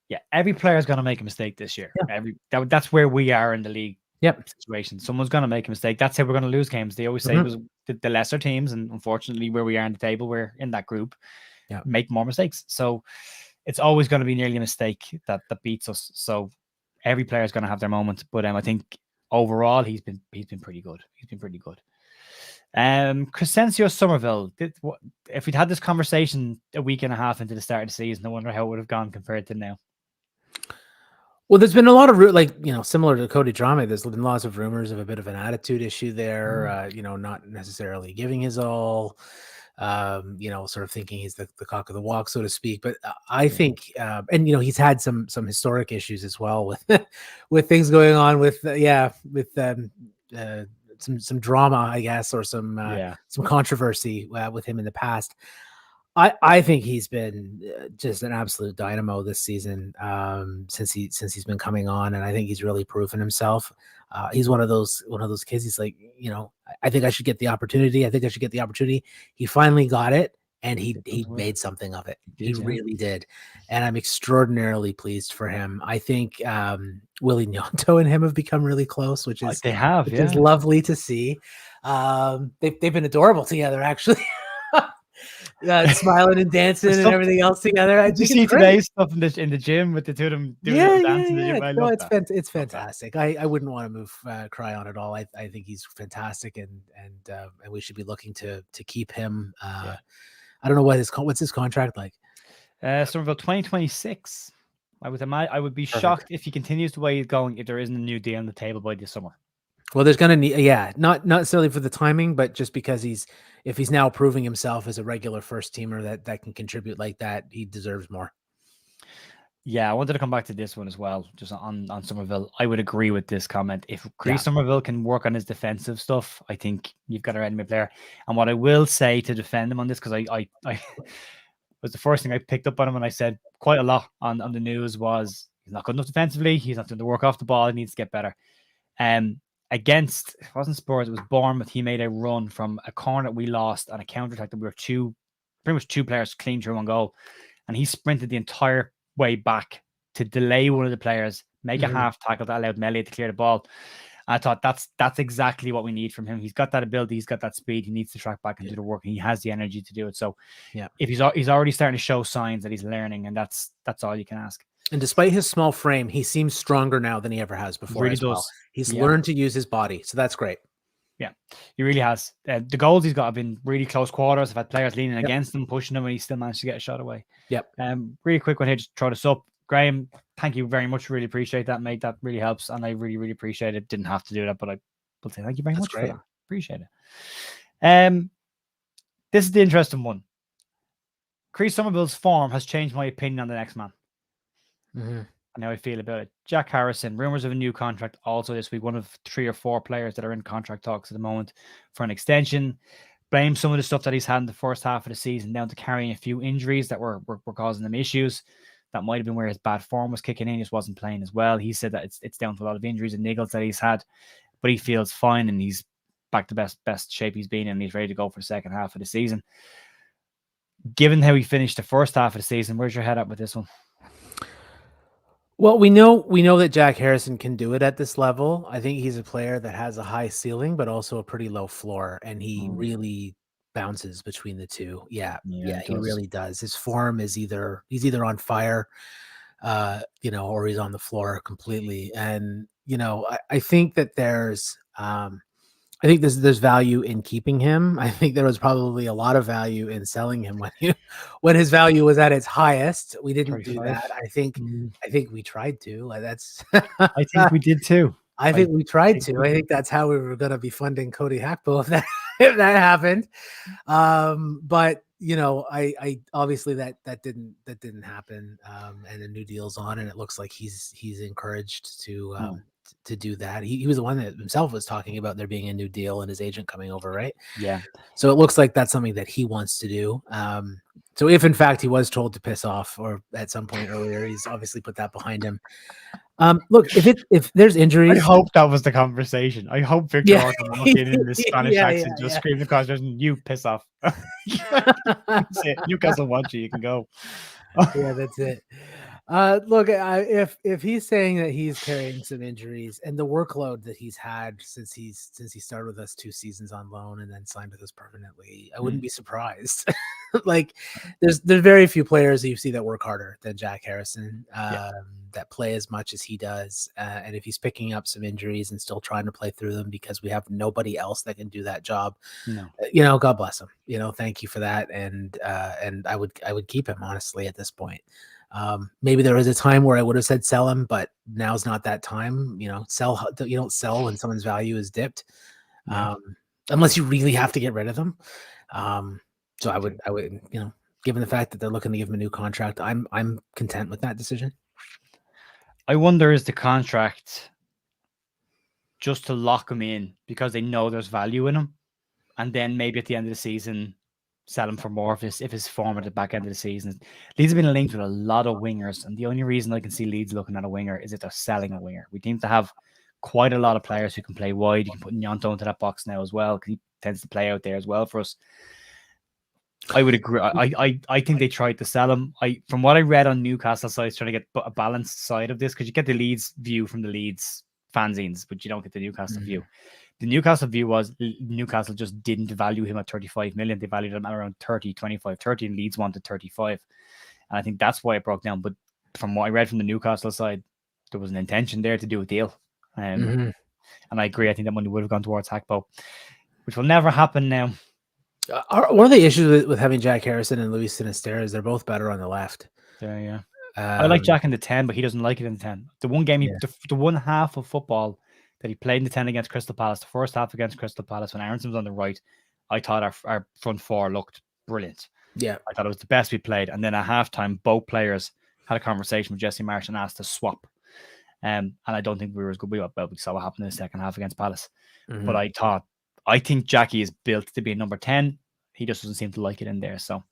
Yeah, every player is going to make a mistake this year. Yeah. That's where we are in the league situation. Someone's going to make a mistake. That's how we're going to lose games. They always say it was the lesser teams, and unfortunately, where we are in the table, we're in that group. Make more mistakes. So it's always going to be nearly a mistake that beats us. So every player is going to have their moment. But I think overall, he's been pretty good. He's been pretty good. Crescencio Somerville, if we'd had this conversation a week and a half into the start of the season, I wonder how it would have gone compared to now. Well, there's been a lot of similar to Cody Drame. There's been lots of rumors of a bit of an attitude issue there. Not necessarily giving his all. Sort of thinking he's the cock of the walk, so to speak. But I think, he's had some historic issues as well with with things going on with some drama, I guess, or some controversy with him in the past. I think he's been just an absolute dynamo this season since he's been coming on, and I think he's really proven himself. He's one of those kids. He's like, I think I should get the opportunity. He finally got it, and he made something of it. He really did, and I'm extraordinarily pleased for him. I think Willie Gnonto and him have become really close, which is is lovely to see. They've been adorable together, actually. smiling and dancing and everything else together. Did you see today's stuff in the gym with the two of them doing dancing in the gym? I love that. It's fantastic. I wouldn't want to move Cry on at all. I think he's fantastic, and we should be looking to keep him. I don't know what's his contract like. Somerville 2026. I would be shocked if he continues the way he's going if there isn't a new deal on the table by this summer. Well, there's going to need, not necessarily for the timing, but just because if he's now proving himself as a regular first teamer that can contribute like that, he deserves more. Yeah, I wanted to come back to this one as well, just on Somerville. I would agree with this comment. If Chris Somerville can work on his defensive stuff, I think you've got a ready player. And what I will say to defend him on this, because I was the first thing I picked up on him, and I said quite a lot on the news was he's not good enough defensively. He's not doing the work off the ball. He needs to get better. Against, it wasn't Spurs, it was Bournemouth. He made a run from a corner that we lost on a counter attack that we were pretty much two players clean through one goal, and he sprinted the entire way back to delay one of the players, make a half tackle that allowed Melia to clear the ball. I thought that's exactly what we need from him. He's got that ability, he's got that speed. He needs to track back and do the work, and he has the energy to do it. So, if he's already starting to show signs that he's learning, and that's all you can ask. And despite his small frame, he seems stronger now than he ever has before. Really does. Well. He's learned to use his body, so that's great. Yeah, he really has. The goals he's got have been really close quarters. I've had players leaning against him, pushing him, and he still managed to get a shot away. Really quick one here, just throw this up. Graham, thank you very much. Really appreciate that, mate. That really helps, and I really, really appreciate it. Didn't have to do that, but I will say thank you very much for that. Appreciate it. This is the interesting one. Chris Somerville's form has changed my opinion on the next man. And how I feel about it. Jack Harrison, rumors of a new contract also this week. One of 3 or 4 players that are in contract talks at the moment for an extension. Blame some of the stuff that he's had in the first half of the season down to carrying a few injuries that were causing him issues. That might have been where his bad form was kicking in. He just wasn't playing as well. He said that it's down to a lot of injuries and niggles that he's had, but he feels fine and he's back to best shape he's been in, and he's ready to go for the second half of the season. Given how he finished the first half of the season, where's your head at with this one? Well, we know that Jack Harrison can do it at this level. I think he's a player that has a high ceiling, but also a pretty low floor, and he really bounces between the two. Yeah, he really does. His form is he's either on fire, or he's on the floor completely. And I think that there's value in keeping him. I think there was probably a lot of value in selling him when his value was at its highest. We didn't do that. I think we tried to. That's. I think we did too. I think we tried to. I think that's how we were going to be funding Cody Hackbill if that happened. But I obviously that didn't happen. And the new deal's on, and it looks like he's encouraged to do that. He was the one that himself was talking about there being a new deal and his agent coming over, right? Yeah. So it looks like that's something that he wants to do. So if in fact he was told to piss off or at some point earlier, he's obviously put that behind him. Look, if there's injuries, I hope that was the conversation. I hope Victor Orton walked in this Spanish accent, just screaming across the "You piss off." That's it. Newcastle wants you. You can go. Yeah, that's it. Look, if he's saying that he's carrying some injuries and the workload that he's had since he started with us 2 seasons on loan and then signed with us permanently, I wouldn't be surprised. Like, there's very few players that you see that work harder than Jack Harrison, that play as much as he does. And if he's picking up some injuries and still trying to play through them because we have nobody else that can do that job, God bless him. Thank you for that. And I would keep him, honestly, at this point. Maybe there was a time where I would have said sell him, but now's not that time. You don't sell when someone's value is dipped, unless you really have to get rid of them. So I would, given the fact that they're looking to give him a new contract, I'm content with that decision. I wonder, is the contract just to lock him in because they know there's value in him, and then maybe at the end of the season sell him for more if his form at the back end of the season. Leeds have been linked with a lot of wingers, and the only reason I can see Leeds looking at a winger is if they're selling a winger. We seem to have quite a lot of players who can play wide. You can put Nyanto into that box now as well, because he tends to play out there as well for us. I would agree. I think they tried to sell him. From what I read on Newcastle sites, trying to get a balanced side of this, because you get the Leeds view from the Leeds fanzines, but you don't get the Newcastle view. the Newcastle view was Newcastle just didn't value him at 35 million. They valued him at around 30, 25, 30, and Leeds wanted 35. And I think that's why it broke down. But from what I read from the Newcastle side, there was an intention there to do a deal. And I agree. I think that money would have gone towards Hackbo, which will never happen now. One of the issues with having Jack Harrison and Luis Sinisterra is they're both better on the left. Yeah. I like Jack in the 10, but he doesn't like it in the 10. The one game, the one half of football that he played in the 10 against Crystal Palace, the first half against Crystal Palace when Aronson was on the right, I thought our front four looked brilliant. Yeah. I thought it was the best we played. And then at halftime, both players had a conversation with Jesse Marsh and asked to swap. And I don't think we were as good. We saw what happened in the second half against Palace. But I think Jackie is built to be a number 10. He just doesn't seem to like it in there. So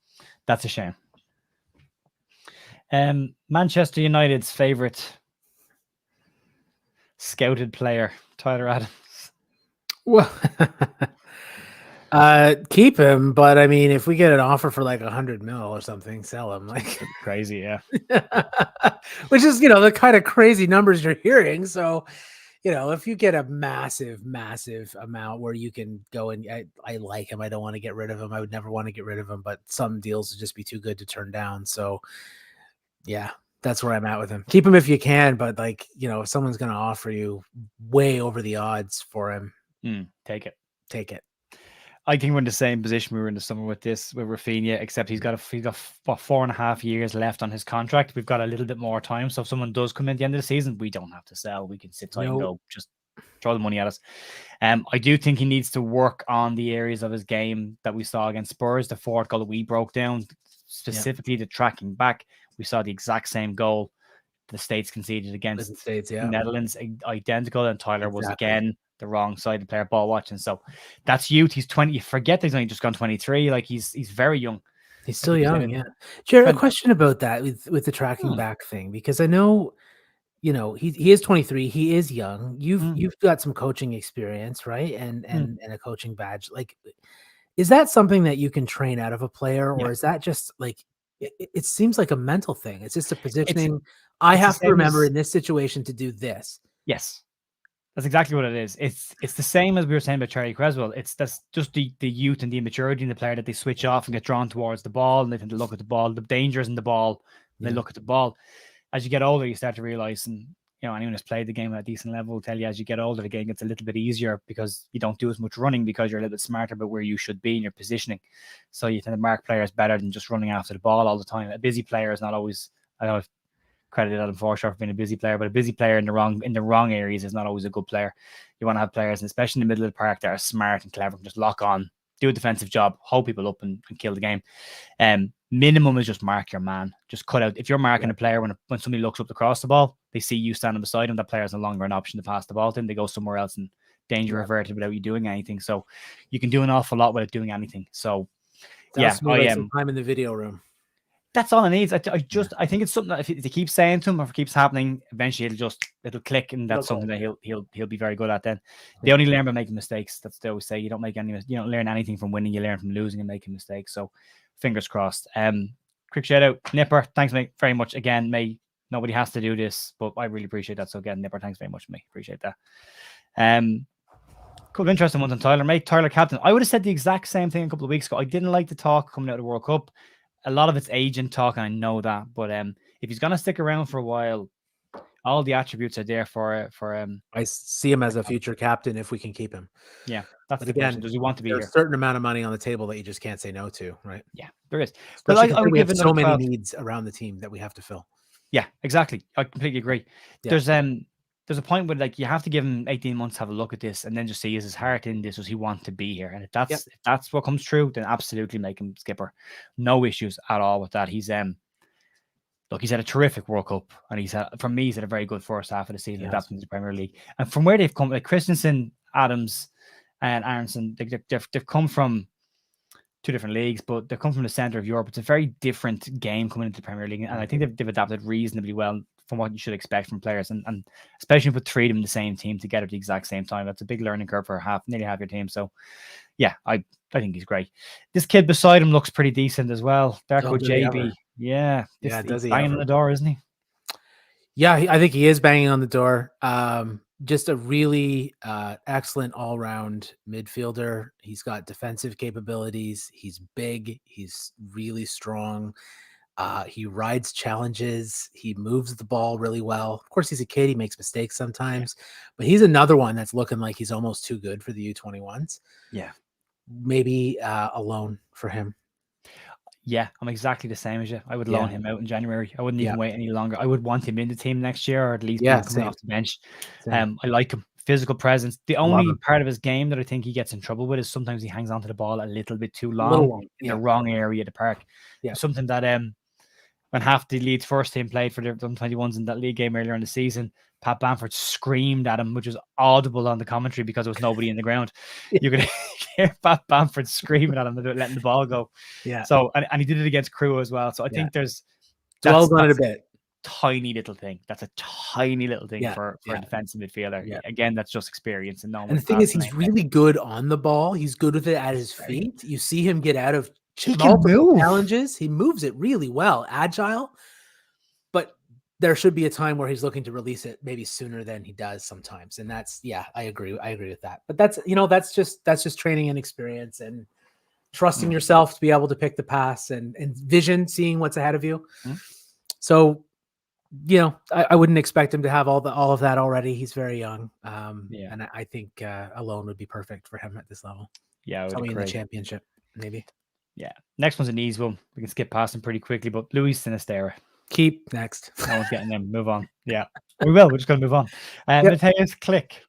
that's a shame. Manchester United's favourite scouted player, Tyler Adams. Well, keep him, but I mean, if we get an offer for like 100 mil or something, sell him. Like crazy, yeah. Which is, the kind of crazy numbers you're hearing. So, if you get a massive amount where you can go and I like him, I don't want to get rid of him. I would never want to get rid of him, but some deals would just be too good to turn down. So, yeah, that's where I'm at with him. Keep him if you can, but if someone's going to offer you way over the odds for him, take it. I think we're in the same position we were in the summer with Rafinha, except he's got 4.5 years left on his contract. We've got a little bit more time. So if someone does come in at the end of the season, we don't have to sell. We can sit tight and go, just throw the money at us. I do think he needs to work on the areas of his game that we saw against Spurs. The fourth goal that we broke down, specifically the tracking back. We saw the exact same goal the States conceded against the Netherlands, identical. And Tyler was again the wrong side of the player ball watching. So that's youth. He's 20. You forget that he's only just gone 23. Like he's very young. He's still young. Yeah. Jared, a question about that with the tracking back thing, because I know, he is 23. He is young. You've got some coaching experience, right? And a coaching badge. Like, is that something that you can train out of a player, or is that just like, it seems like a mental thing? It's just a positioning. I have to remember in this situation to do this. Yes. That's exactly what it is. It's the same as we were saying about Charlie Creswell. That's just the youth and the immaturity in the player that they switch off and get drawn towards the ball, and they tend to look at the ball. The danger is in the ball. They look at the ball. As you get older, you start to realize, and anyone who's played the game at a decent level will tell you, as you get older, the game gets a little bit easier because you don't do as much running because you're a little bit smarter about where you should be in your positioning. So you tend to mark players better than just running after the ball all the time. A busy player is not always. I don't know if credited Adam Forshaw for being a busy player, but a busy player in the wrong areas is not always a good player. You want to have players, and especially in the middle of the park, that are smart and clever, and just lock on, do a defensive job, hold people up and kill the game. Minimum is just mark your man. Just cut out. If you're marking a player, when somebody looks up to cross the ball, they see you standing beside him, that player is no longer an option to pass the ball to him. They go somewhere else and danger averted without you doing anything. So you can do an awful lot without doing anything. So I am time in the video room. That's all it needs. I think it's something that if they keep saying to him, or if it keeps happening, eventually it'll click, and that's something that he'll be very good at. Then they only learn by making mistakes. That's what they always say. You don't learn anything from winning. You learn from losing and making mistakes. So fingers crossed. Quick shout out, Nipper. Thanks mate, very much again. Nobody has to do this, but I really appreciate that. So again, Nipper, thanks very much, mate. Appreciate that. Couple of interesting ones on Tyler, mate. Tyler captain. I would have said the exact same thing a couple of weeks ago. I didn't like the talk coming out of the World Cup. A lot of it's agent talk, and I know that. But if he's going to stick around for a while, all the attributes are there for I see him as a future captain if we can keep him. Yeah, that's the question. Does he want to be here? There's a certain amount of money on the table that you just can't say no to, right? Yeah, there is. But we have so many needs around the team that we have to fill. Yeah, exactly. I completely agree. Yeah. There's a point where you have to give him 18 months to have a look at this, and then just see, is his heart in this? Does he want to be here? And if that's what comes true, then absolutely make him skipper. No issues at all with that. He's had a terrific World Cup, and he's had a very good first half of the season adapting to the Premier League. And from where they've come, like Christensen, Adams, and Aronson, they've come from two different leagues, but they come from the center of Europe. It's a very different game coming into the Premier League, and I think they've adapted reasonably well from what you should expect from players, and especially put three of them in the same team together at the exact same time. That's a big learning curve for nearly half your team. So yeah, I think he's great. This kid beside him looks pretty decent as well. Darko JB. Does he banging on the door, isn't he? Yeah, I think he is banging on the door. just a really excellent all-round midfielder. He's got defensive capabilities. He's big. He's really strong. He rides challenges. He moves the ball really well. Of course, he's a kid. He makes mistakes sometimes, but he's another one that's looking like he's almost too good for the U21s. Yeah. Maybe a loan for him. Yeah, I'm exactly the same as you. I would loan him out in January. I wouldn't even wait any longer. I would want him in the team next year, or at least be coming off the bench. I like him. Physical presence. The only part of his game that I think he gets in trouble with is sometimes he hangs onto the ball a little bit too long in the wrong area of the park. Yeah. Something that when half the Leeds first team played for the under-21s in that league game earlier in the season, Pat Bamford screamed at him, which was audible on the commentary because there was nobody in the ground. You could hear Pat Bamford screaming at him, letting the ball go. Yeah. So, and he did it against Crewe as well. So I think there's dwelled on it a bit. Tiny little thing. That's a tiny little thing for a defensive midfielder. Yeah. Again, that's just experience and knowing. And the thing is, he's really good on the ball. He's good with it at his feet. You see him get out of multiple challenges. He moves it really well, agile. But there should be a time where he's looking to release it maybe sooner than he does sometimes. And that's I agree with that. But that's just training and experience and trusting yourself to be able to pick the pass and vision, seeing what's ahead of you. So, I wouldn't expect him to have all of that already. He's very young. And I think a loan would be perfect for him at this level. Yeah, probably in the championship, maybe. Yeah. Next one's an easy one. We can skip past him pretty quickly, but Luis Sinisterra. Keep next. No one's getting him. Move on. Yeah. We will. We're just going to move on. Mateus Click.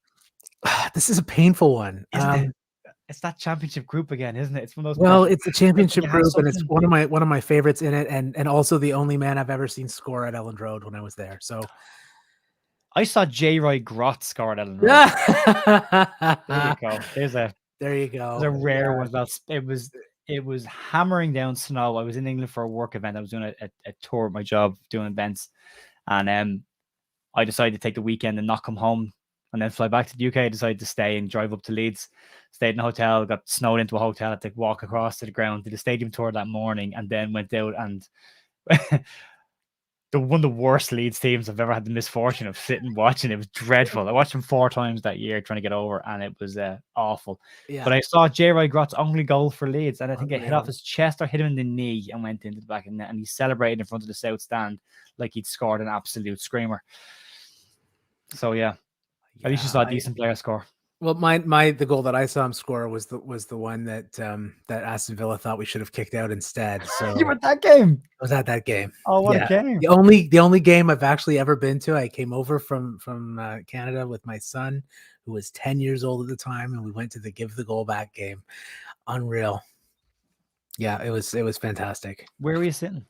This is a painful one. It's that championship group again, isn't it? It's one of those. Well, it's a championship group, and it's one of my favorites in it, and also the only man I've ever seen score at Elland Road when I was there. So I saw J. Roy Grott score at Elland Road. There you go. There you go. There's a rare one. It was hammering down snow. I was in England for a work event. I was doing a tour at my job, doing events, and I decided to take the weekend and not come home and then fly back to the UK. I decided to stay and drive up to Leeds, stayed in a hotel, got snowed into a hotel, had to walk across to the ground, did a stadium tour that morning, and then went out and one of the worst Leeds teams I've ever had the misfortune of sitting watching. It was dreadful. I watched them 4 times that year trying to get over, and it was awful. Yeah. But I saw J. Roy Grott's only goal for Leeds, and I think it hit off his chest or hit him in the knee and went into the back of the net, and he celebrated in front of the South Stand like he'd scored an absolute screamer. So yeah. At least you saw a decent player score. Well, the goal that I saw him score was the one that Aston Villa thought we should have kicked out instead. So you were at that game? I was at that game. Oh, what a game! The only game I've actually ever been to. I came over from Canada with my son, who was 10 years old at the time, and we went to the Give the Goal Back game. Unreal. Yeah, it was fantastic. Where were you sitting?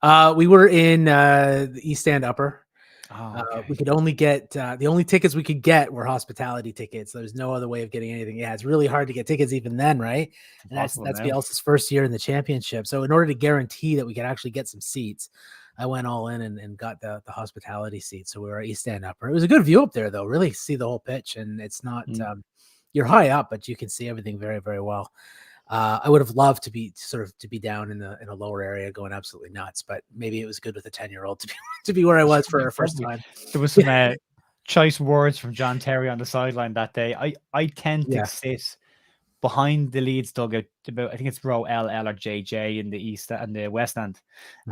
We were in the East Stand Upper. Oh, okay. We could only get the only tickets we could get were hospitality tickets. There's no other way of getting anything. Yeah, it's really hard to get tickets even then, right? And that's Bielsa's first year in the championship. So in order to guarantee that we could actually get some seats, I went all in and got the hospitality seats. So we were at East Stand Upper. It was a good view up there, though. Really see the whole pitch, and it's not you're high up, but you can see everything very, very well. I would have loved to be down in a lower area going absolutely nuts, but maybe it was good with a 10-year-old to be where I was for our first time. There was some choice words from John Terry on the sideline that day. I tend to sit behind the Leeds dugout about, I think it's row L or JJ in the east and the west end,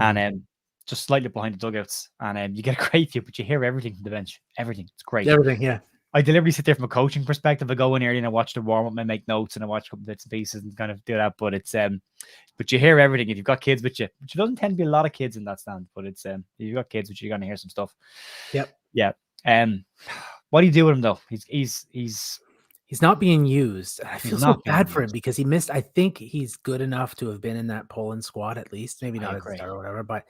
and just slightly behind the dugouts, and you get a great view, but you hear everything from the bench. Everything. It's great. Everything, yeah. I deliberately sit there from a coaching perspective. I go in here and I watch the warm up and I make notes and I watch a couple bits and pieces and kind of do that. But it's but you hear everything if you've got kids with you, which doesn't tend to be a lot of kids in that stand. But it's if you've got kids with you, you're gonna hear some stuff. Yep. Yeah. What do you do with him though? He's not being used. I feel so bad for him because he missed. I think he's good enough to have been in that Poland squad at least, maybe not as a star or whatever. But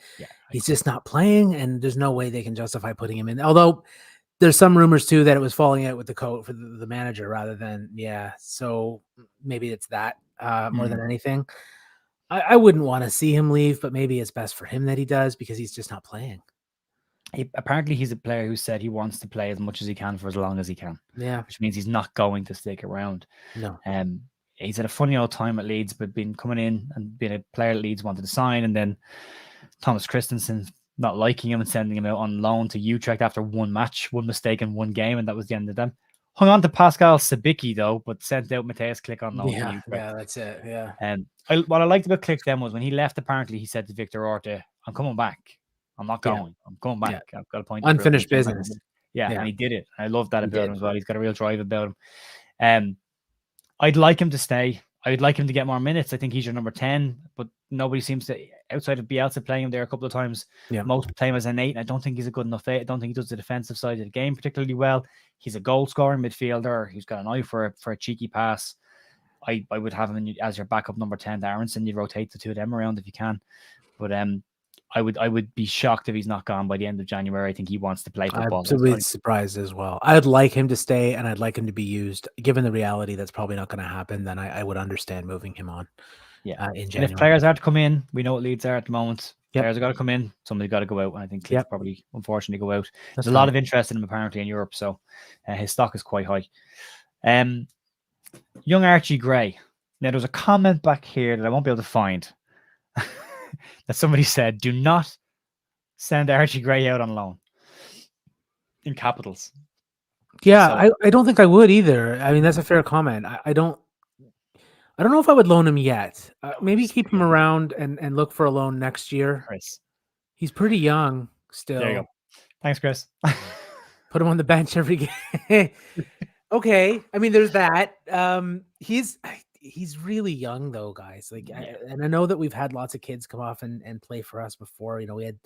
he's just not playing, and there's no way they can justify putting him in. Although there's some rumors too that it was falling out with the coach for the manager rather than so maybe it's that more than anything. I wouldn't want to see him leave, but maybe it's best for him that he does because he's just not playing. Apparently he's a player who said he wants to play as much as he can for as long as he can. Yeah, which means he's not going to stick around. No. He's had a funny old time at Leeds, but been coming in and being a player at Leeds wanted to sign, and then Thomas Christensen not liking him and sending him out on loan to Utrecht after one match, one mistake in one game, and that was the end of them. Hung on to Pascal Sabicki though, but sent out Matthias Klick on loan to Utrecht. Yeah, that's it. Yeah. And what I liked about Klick then was when he left, apparently he said to Victor Orta, I'm coming back. I'm not going. I'm coming back. Yeah. I've got a point. Unfinished business. Yeah, and he did it. I love that about him as well. He's got a real drive about him. I'd like him to stay. I'd like him to get more minutes. I think he's your number 10, but nobody seems to, outside of Bielsa playing him there a couple of times, most play him as an 8. And I don't think he's a good enough 8. I don't think he does the defensive side of the game particularly well. He's a goal scoring midfielder. He's got an eye for a cheeky pass. I would have him as your backup number 10 to Aronson. You rotate the two of them around if you can. But I would be shocked if he's not gone by the end of January. I think he wants to play football. I'm really surprised as well. I'd like him to stay and I'd like him to be used. Given the reality that's probably not going to happen, then I would understand moving him on. Yeah. In January. And if players are to come in, we know what Leeds are at the moment. Players have got to come in. Somebody's got to go out. And I think Klick's probably, unfortunately, go out. There's a lot of interest in him apparently in Europe. So his stock is quite high. Young Archie Gray. Now, there's a comment back here that I won't be able to find that somebody said, do not send Archie Gray out on loan in capitals. Yeah, so, I don't think I would either. I mean, that's a fair comment. I don't know if I would loan him yet. Maybe keep him around and look for a loan next year. Chris. He's pretty young still. There you go. Thanks, Chris. Put him on the bench every game. Okay. I mean, there's that. He's really young though, guys. And I know that we've had lots of kids come off and play for us before. You know, we had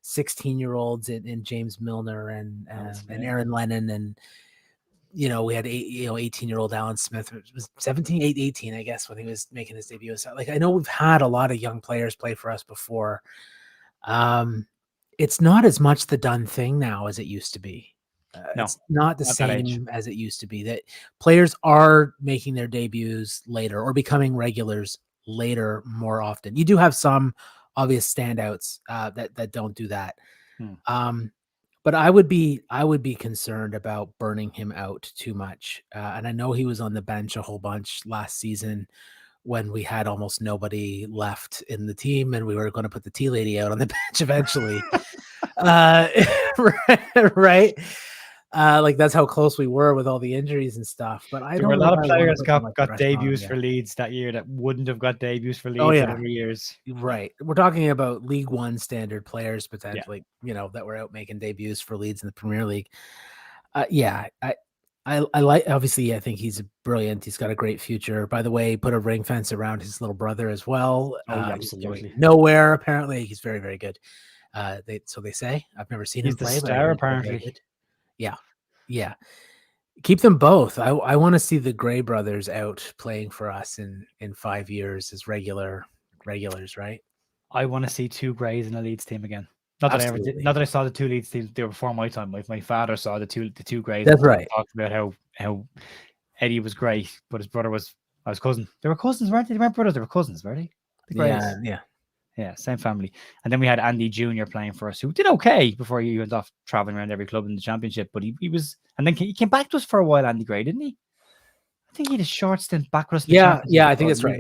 16-year-olds in James Milner and Aaron Lennon, and you know, we had 18-year-old Alan Smith. It was 18, I guess, when he was making his debut. So, I know we've had a lot of young players play for us before. It's not as much the done thing now as it used to be. It's not the same as it used to be. That players are making their debuts later or becoming regulars later more often. You do have some obvious standouts that don't do that. But I would be concerned about burning him out too much. And I know he was on the bench a whole bunch last season when we had almost nobody left in the team and we were going to put the tea lady out on the bench eventually. Right. That's how close we were with all the injuries and stuff. But there were a lot of players got debuts for Leeds that year that wouldn't have got debuts for Leeds in other years. Right. We're talking about League One standard players potentially, that were out making debuts for Leeds in the Premier League. I like, obviously, I think he's brilliant. He's got a great future. By the way, put a ring fence around his little brother as well. Absolutely. Nowhere, apparently. He's very, very good. So they say. I've never seen him play. He's the star, apparently. Yeah. Keep them both. I want to see the Gray brothers out playing for us in 5 years as regulars, right? I want to see 2 Grays in a Leeds team again. Not that I ever did. Not that I saw the 2 Leeds teams. They were before my time. My father saw the two Grays. That's right. Talked about how Eddie was great, but his brother was his cousin. They were cousins, weren't they? They weren't brothers. They were cousins, weren't they? The Grays. Yeah, same family. And then we had Andy Jr. playing for us, who did okay before he went off traveling around every club in the Championship. But he was, and then he came back to us for a while, Andy Gray, didn't he? I think he had a short stint back with us. Yeah, I think that's right.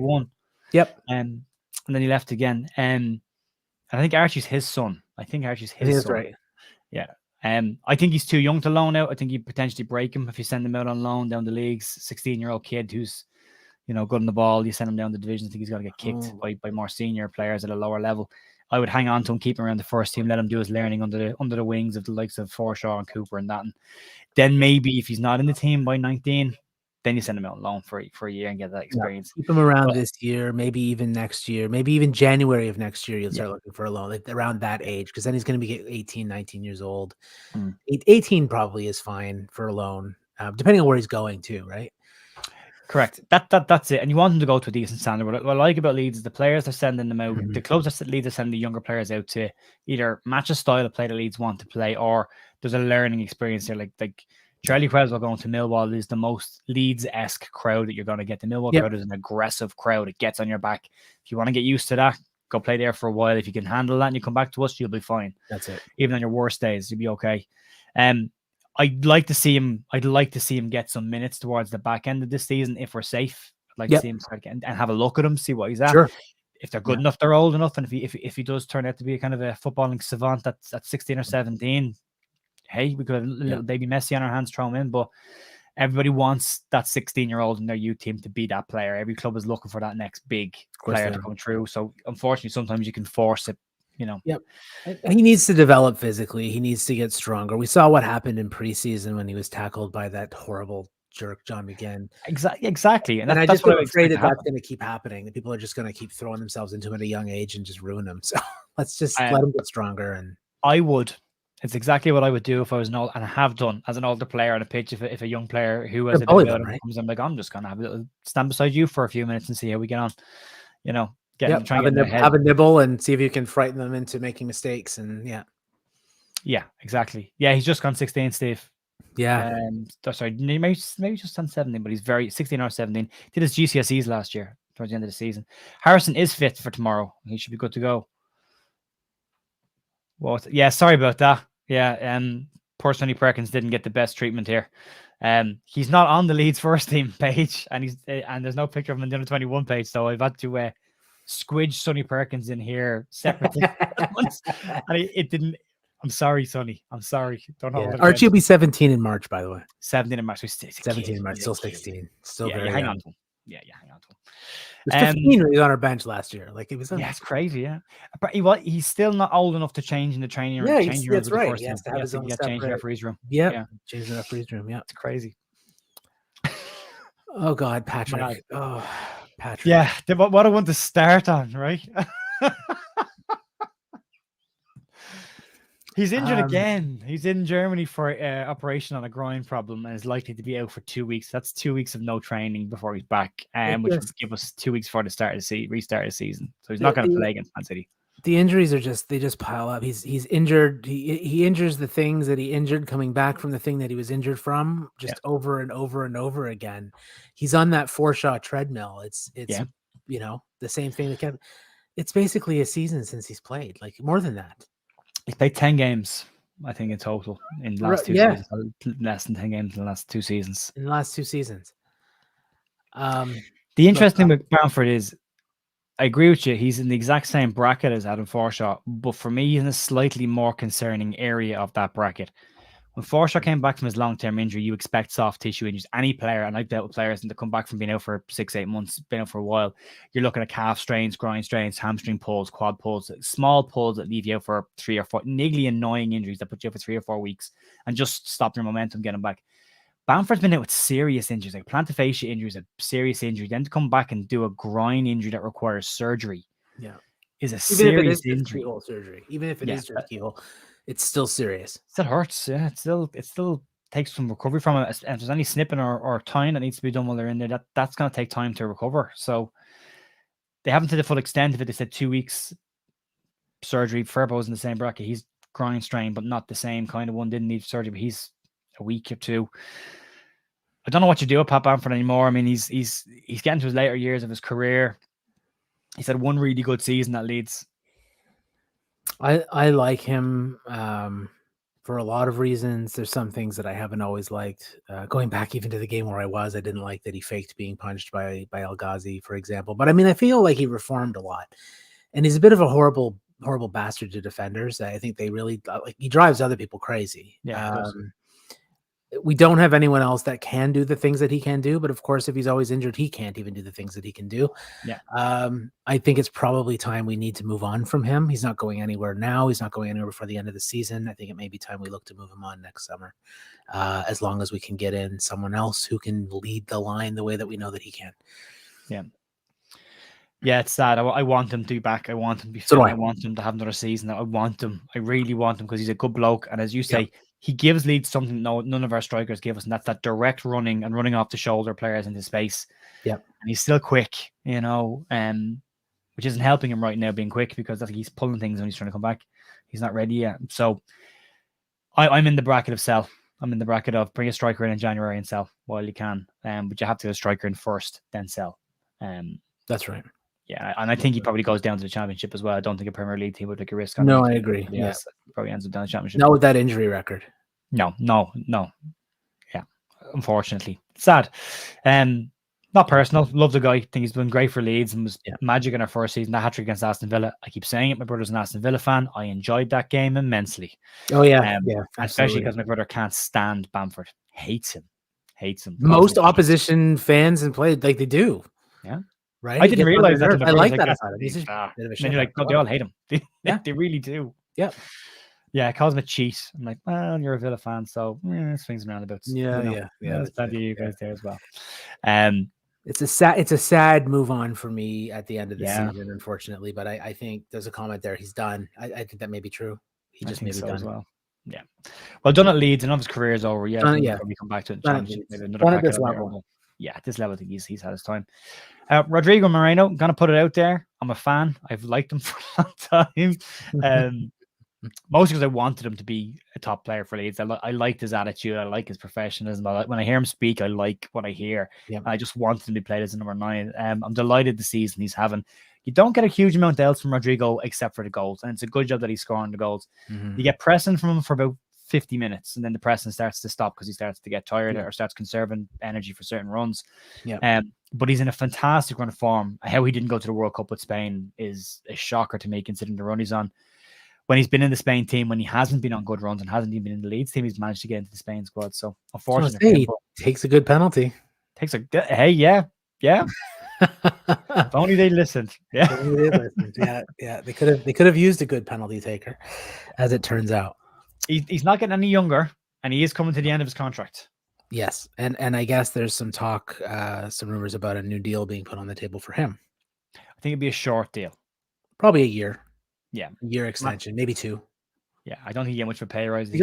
Yep. And then he left again. And I think Archie's his son. That's right. Yeah. I think he's too young to loan out. I think you potentially break him if you send him out on loan down the leagues. 16-year-old kid who's, good on the ball. You send him down the division. I think he's going to get kicked by more senior players at a lower level. I would hang on to him, keep him around the first team, let him do his learning under the wings of the likes of Forshaw and Cooper and that. And then maybe if he's not in the team by 19, then you send him out on loan for a year and get that experience. Keep him around this year, maybe even next year, maybe even January of next year, you'll start looking for a loan around that age, because then he's going to be 18, 19 years old. 18 probably is fine for a loan, depending on where he's going to, right? Correct. That's it. And you want them to go to a decent standard. What I like about Leeds is the players are sending them out. The clubs that Leeds are sending the younger players out to either match a style of play that Leeds want to play, or there's a learning experience there. Like Charlie Cresswell going to Millwall is the most Leeds-esque crowd that you're going to get. The Millwall crowd is an aggressive crowd. It gets on your back. If you want to get used to that, go play there for a while. If you can handle that and you come back to us, you'll be fine. That's it. Even on your worst days, you'll be okay. I'd like to see him get some minutes towards the back end of this season if we're safe. I'd like to see him start getting and have a look at him, see what he's at. Sure. if they're good enough, they're old enough, and if he does turn out to be a kind of a footballing savant that's at 16 or 17, hey, we could have a little baby Messi on our hands, throw him in. But everybody wants that 16-year-old in their youth team to be that player. Every club is looking for that next big player to come through. So unfortunately, sometimes you can force it, you know. Yep. He needs to develop physically. He needs to get stronger. We saw what happened in preseason when he was tackled by that horrible jerk, John McGinn. Exactly. And I just am afraid that that's going to keep happening. That people are just going to keep throwing themselves into him at a young age and just ruin him. So let's just let him get stronger. And I would. It's exactly what I would do if I was an old, and I have done as an older player on a pitch. If a young player who has a bit about him comes, I'm like, I'm just gonna have a little stand beside you for a few minutes and see how we get on. You know, have a nibble and see if you can frighten them into making mistakes. And yeah, exactly. Yeah, he's just gone 16, Steve. Yeah. Sorry, maybe just turned 17, but he's 16 or 17. Did his GCSEs last year towards the end of the season. Harrison is fit for tomorrow. He should be good to go. Well, yeah, sorry about that. Yeah, poor Sonny Perkins didn't get the best treatment here. He's not on the Leeds first team page, and there's no picture of him on the under 21 page, so I've had to squidge Sonny Perkins in here separately. And it didn't. I'm sorry, Sonny. I'm sorry. Don't hold it. Archie will be 17 in March, by the way. 17 in March. So 17 in March, still 16. Still very hang young. on to him. Yeah, hang on to him. He was 15 when he was on our bench last year. Like it was. Yeah, it's crazy. Yeah, but he's still not old enough to change in the training room. Yeah, that's right. He has to have his own change in the referee's room. Yeah, change the referee's room. Yeah, it's crazy. Oh God, Patrick. Oh, Patrick. Yeah, what I want to start on, right? He's injured again. He's in Germany for operation on a groin problem and is likely to be out for 2 weeks. That's 2 weeks of no training before he's back, which would give us 2 weeks before the restart of the season. So he's not going to play against Man City. The injuries are they just pile up. He's injured. He injures the things that he injured coming back from the thing that he was injured from over and over and over again. He's on that Forshaw treadmill. It's the same thing that kept. It's basically a season since he's played, like more than that. He's played 10 games, I think, in total in the last 2 seasons. Less than 10 games in the last 2 seasons. The interesting thing with Bamford is, I agree with you. He's in the exact same bracket as Adam Forshaw, but for me, he's in a slightly more concerning area of that bracket. When Forshaw came back from his long-term injury, you expect soft tissue injuries. Any player, and I've dealt with players, and to come back from being out for 6-8 months, been out for a while, you're looking at calf strains, groin strains, hamstring pulls, quad pulls, small pulls that leave you out for 3 or 4, niggly, annoying injuries that put you out for 3 or 4 weeks and just stop your momentum getting back. Bamford's been out with serious injuries, like plantar fascia injuries, a serious injury. Then to come back and do a groin injury that requires surgery, is a serious injury. Keyhole surgery, even if it is just keyhole, it's still serious. It still hurts. Yeah, it still takes some recovery from it. And if there's any snipping or tying that needs to be done while they're in there, that's going to take time to recover. So they haven't to the full extent of it. They said 2 weeks surgery. Furbo's in the same bracket. He's groin strain, but not the same kind of one. Didn't need surgery, but he's a week or 2. I don't know what you do with Pat Bamford anymore. I mean, he's getting to his later years of his career. He's had one really good season at Leeds. I like him for a lot of reasons. There's some things that I haven't always liked. Going back even to the game where I didn't like that he faked being punched by El Ghazi, for example. But I mean, I feel like he reformed a lot, and he's a bit of a horrible bastard to defenders. I think they really he drives other people crazy. Yeah. We don't have anyone else that can do the things that he can do, but of course, if he's always injured, he can't even do the things that he can do. Yeah. I think it's probably time we need to move on from him. He's not going anywhere now. He's not going anywhere before the end of the season. I think it may be time we look to move him on next summer, as long as we can get in someone else who can lead the line the way that we know that he can. Yeah. Yeah, it's sad. I want him to be back. I want him to be fit. So I want him to have another season. I want him. I really want him because he's a good bloke. And as you say, he gives Leeds something none of our strikers give us, and that's that direct running and running off the shoulder players into space. Yeah. And he's still quick, which isn't helping him right now being quick, because I think he's pulling things when he's trying to come back. He's not ready yet. So I'm in the bracket of sell. I'm in the bracket of bring a striker in January and sell while you can. But you have to get a striker in first, then sell. That's right. Yeah, and I think he probably goes down to the Championship as well. I don't think a Premier League team would take a risk on him. No, I agree. Yes, probably ends up down the Championship. Not with that injury record. No. Yeah, unfortunately. Sad. Not personal. Love the guy. Think he's been great for Leeds and was magic in our first season. That hat-trick against Aston Villa. I keep saying it. My brother's an Aston Villa fan. I enjoyed that game immensely. Oh yeah, especially because my brother can't stand Bamford. Hates him. Most opposition fans and play like they do. Yeah, right. I didn't realize that. I like that about him. He's and then you're like, God, they all hate him. They really do. Yeah. Yeah, it calls him a cheat. I'm like, well, you're a Villa fan, so swings and roundabouts. Yeah. There's plenty of you guys there as well. It's a sad move on for me at the end of the season, unfortunately. But I think there's a comment there. He's done. I think that may be true. He just may be done as well. Yeah. Well, done at Leeds, and of his career is over. Yeah. We come back to it. At this level. Yeah, at this level, I think he's had his time. Rodrigo Moreno, I'm gonna put it out there. I'm a fan. I've liked him for a long time. Mostly because I wanted him to be a top player for Leeds. I liked his attitude. I like his professionalism. When I hear him speak, I like what I hear. Yeah. I just wanted him to be played as a number 9. I'm delighted the season he's having. You don't get a huge amount else from Rodrigo except for the goals, and it's a good job that he's scoring the goals. You get pressing from him for about 50 minutes, and then the pressing starts to stop because he starts to get tired or starts conserving energy for certain runs. Yeah. But he's in a fantastic run of form. How he didn't go to the World Cup with Spain is a shocker to me, considering the run he's on. When he's been in the Spain team, when he hasn't been on good runs and hasn't even been in the Leeds team, he's managed to get into the Spain squad. So unfortunately, he takes a good penalty. Yeah. If only they listened. Yeah. They could have used a good penalty taker, as it turns out. He's not getting any younger, and he is coming to the end of his contract. Yes, and I guess there's some talk, some rumors about a new deal being put on the table for him. I think it'd be a short deal, probably a year. Yeah, a year extension, maybe 2. Yeah, I don't think he get much of a pay rise. Does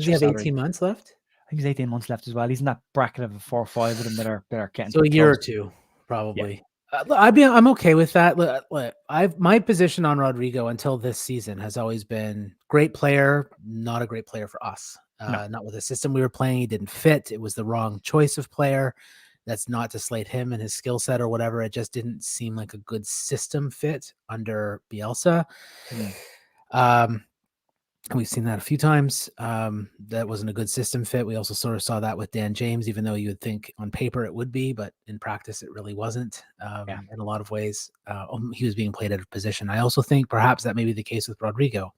he have 18 months left? I think he's 18 months left as well. He's in that bracket of a 4 or 5 of them that are getting. So a year or 2, probably. Yeah. I'm okay with that. My position on Rodrigo until this season has always been great player, not a great player for us. Not with the system we were playing. He didn't fit. It was the wrong choice of player. That's not to slate him and his skill set or whatever. It just didn't seem like a good system fit under Bielsa. We've seen that a few times. That wasn't a good system fit. We also sort of saw that with Dan James, even though you would think on paper it would be, but in practice it really wasn't. In a lot of ways, he was being played out of position. I also think perhaps that may be the case with Rodrigo.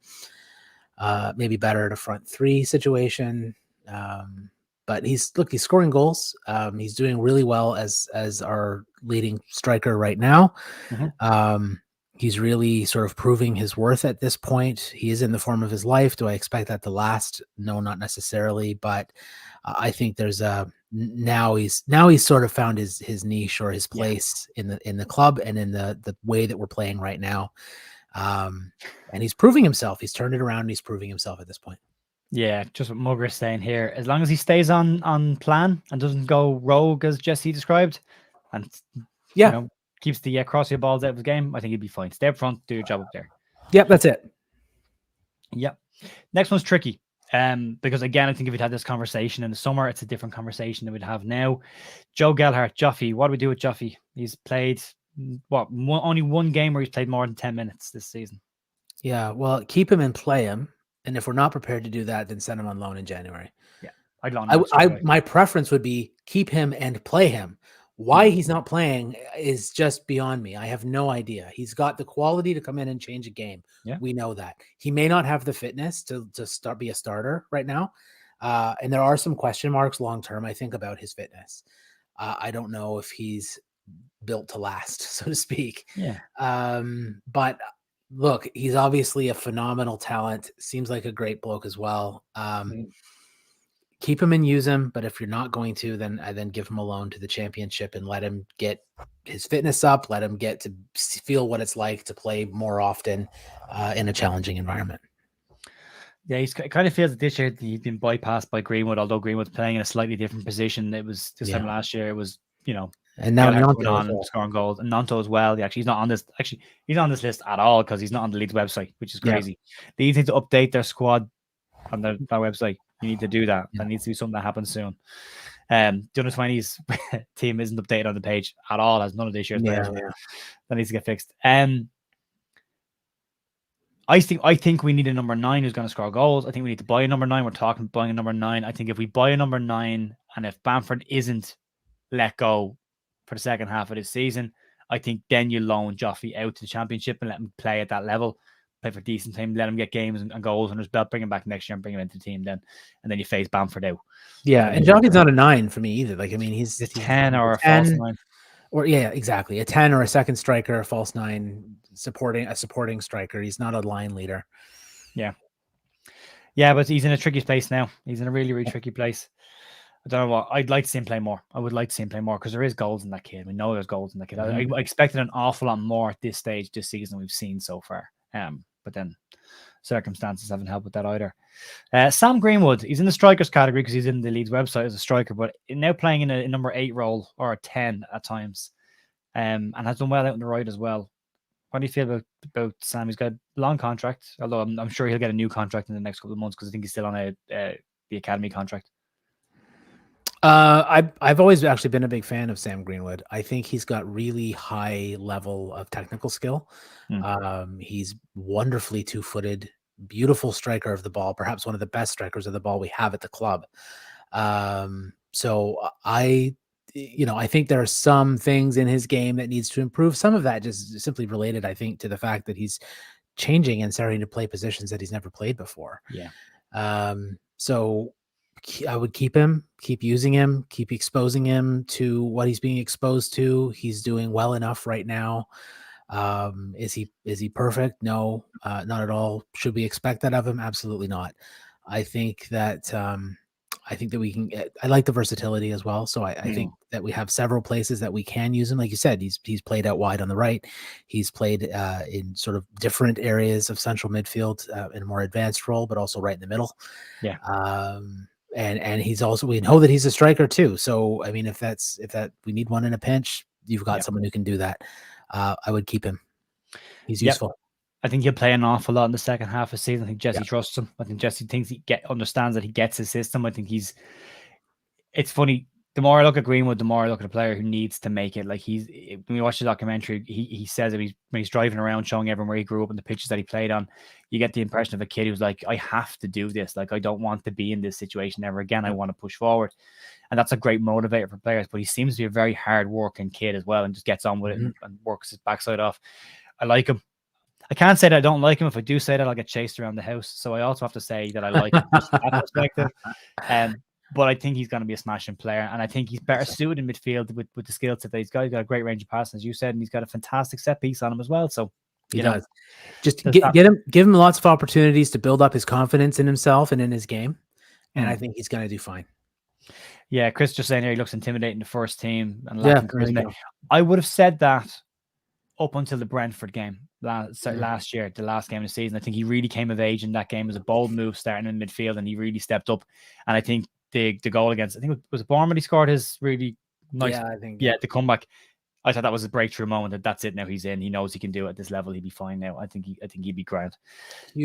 Maybe better at a front 3 situation. But he's scoring goals. He's doing really well as our leading striker right now. He's really sort of proving his worth at this point. He is in the form of his life. Do I expect that to last? No, not necessarily. But I think there's now he's sort of found his niche or his place in the club and in the way that we're playing right now. And he's proving himself. He's turned it around. And he's proving himself at this point. Yeah, just what Mugger's saying here. As long as he stays on plan and doesn't go rogue, as Jesse described, and keeps the crossfield balls out of the game, I think he'd be fine. Stay up front, do your job up there. Yep, that's it. Yep. Next one's tricky. Because again, I think if we'd had this conversation in the summer, it's a different conversation than we'd have now. Joe Gelhardt, Joffy. What do we do with Joffy? He's played only one game where he's played more than 10 minutes this season. Yeah, well, keep him and play him. And if we're not prepared to do that, then send him on loan in January. Yeah, I'd loan him. My preference would be keep him and play him. Why he's not playing is just beyond me. I have no idea. He's got the quality to come in and change a game. Yeah. We know that. He may not have the fitness to be a starter right now. And there are some question marks long-term, I think, about his fitness. I don't know if he's built to last, so to speak. Yeah. But look, he's obviously a phenomenal talent. Seems like a great bloke as well. Keep him and use him, but if you're not going to, then give him a loan to the championship and let him get his fitness up. Let him get to feel what it's like to play more often in a challenging environment. Yeah, it kind of feels that this year he's been bypassed by Greenwood, although Greenwood's playing in a slightly different position. It was this time last year. It was, and now Gnonto scoring goals, and Gnonto as well. He's not on this. Actually, he's not on this list at all because he's not on the Leeds website, which is crazy. They need to update their squad on their website. You need to do that. That needs to be something that happens soon. The under-20s team isn't updated on the page at all. Has none of this year's players. That needs to get fixed. I think we need a number 9 who's going to score goals. I think we need to buy a number 9. We're talking buying a number 9. I think if we buy a number 9 and if Bamford isn't let go for the second half of this season. I think then you loan Joffrey out to the Championship and let him play at that level, play for a decent time, let him get games and goals under his belt, bring him back next year and bring him into the team then. And then you face Bamford out. Yeah, and Joffrey's not a 9 for me either. Like, I mean, he's a 10 or a false 9. Or yeah, exactly. A 10 or a second striker, a false 9, supporting striker. He's not a line leader. Yeah. Yeah, but he's in a tricky place now. He's in a really, really tricky place. I don't know what. I'd like to see him play more. I would like to see him play more because there is goals in that kid. We know there's goals in that kid. I expected an awful lot more at this stage this season we've seen so far. But then circumstances haven't helped with that either. Sam Greenwood, he's in the strikers category because he's in the Leeds website as a striker, but now playing in a number 8 role or a 10 at times, and has done well out on the right as well. What do you feel about Sam? He's got a long contract, although I'm sure he'll get a new contract in the next couple of months because I think he's still on the academy contract. I've always actually been a big fan of Sam Greenwood. I think he's got really high level of technical skill. He's wonderfully 2-footed, beautiful striker of the ball, perhaps one of the best strikers of the ball we have at the club. So I think there are some things in his game that needs to improve. Some of that just simply related, I think, to the fact that he's changing and starting to play positions that he's never played before. Yeah. So I would keep him, keep using him, keep exposing him to what he's being exposed to. He's doing well enough right now. Is he perfect? No, not at all. Should we expect that of him? Absolutely not. I think that we can. I like the versatility as well. So I think that we have several places that we can use him. Like you said, he's played out wide on the right. He's played in sort of different areas of central midfield in a more advanced role, but also right in the middle. Yeah. And he's also, we know that he's a striker too. So I mean, if we need one in a pinch, you've got someone who can do that. I would keep him. He's useful. I think he'll play an awful lot in the second half of the season. I think Jesse trusts him. I think Jesse thinks understands that he gets his system. I think it's funny. The more I look at Greenwood, the more I look at a player who needs to make it. Like when you watch the documentary, he says that when he's driving around showing everyone where he grew up and the pitches that he played on, you get the impression of a kid who's like, I have to do this. Like, I don't want to be in this situation ever again. I want to push forward. And that's a great motivator for players, but he seems to be a very hard working kid as well and just gets on with it and works his backside off. I like him. I can't say that I don't like him. If I do say that, I'll get chased around the house. So I also have to say that I like him from that perspective. But I think he's going to be a smashing player, and I think he's better suited in midfield with the skill set that he's got. He's got a great range of passes, as you said, and he's got a fantastic set piece on him as well. So he does. Just give him lots of opportunities to build up his confidence in himself and in his game, and I think he's going to do fine. Yeah, Chris just saying here he looks intimidating the first team and lacking charisma. I would have said that up until the Brentford game last year, the last game of the season. I think he really came of age in that game. It was a bold move starting in midfield, and he really stepped up. And I think the goal against, I think it was Bournemouth, he scored his really nice, the comeback. I thought that was a breakthrough moment. That's it. Now he's in. He knows he can do it at this level. He'd be fine now. I think he'd be grand.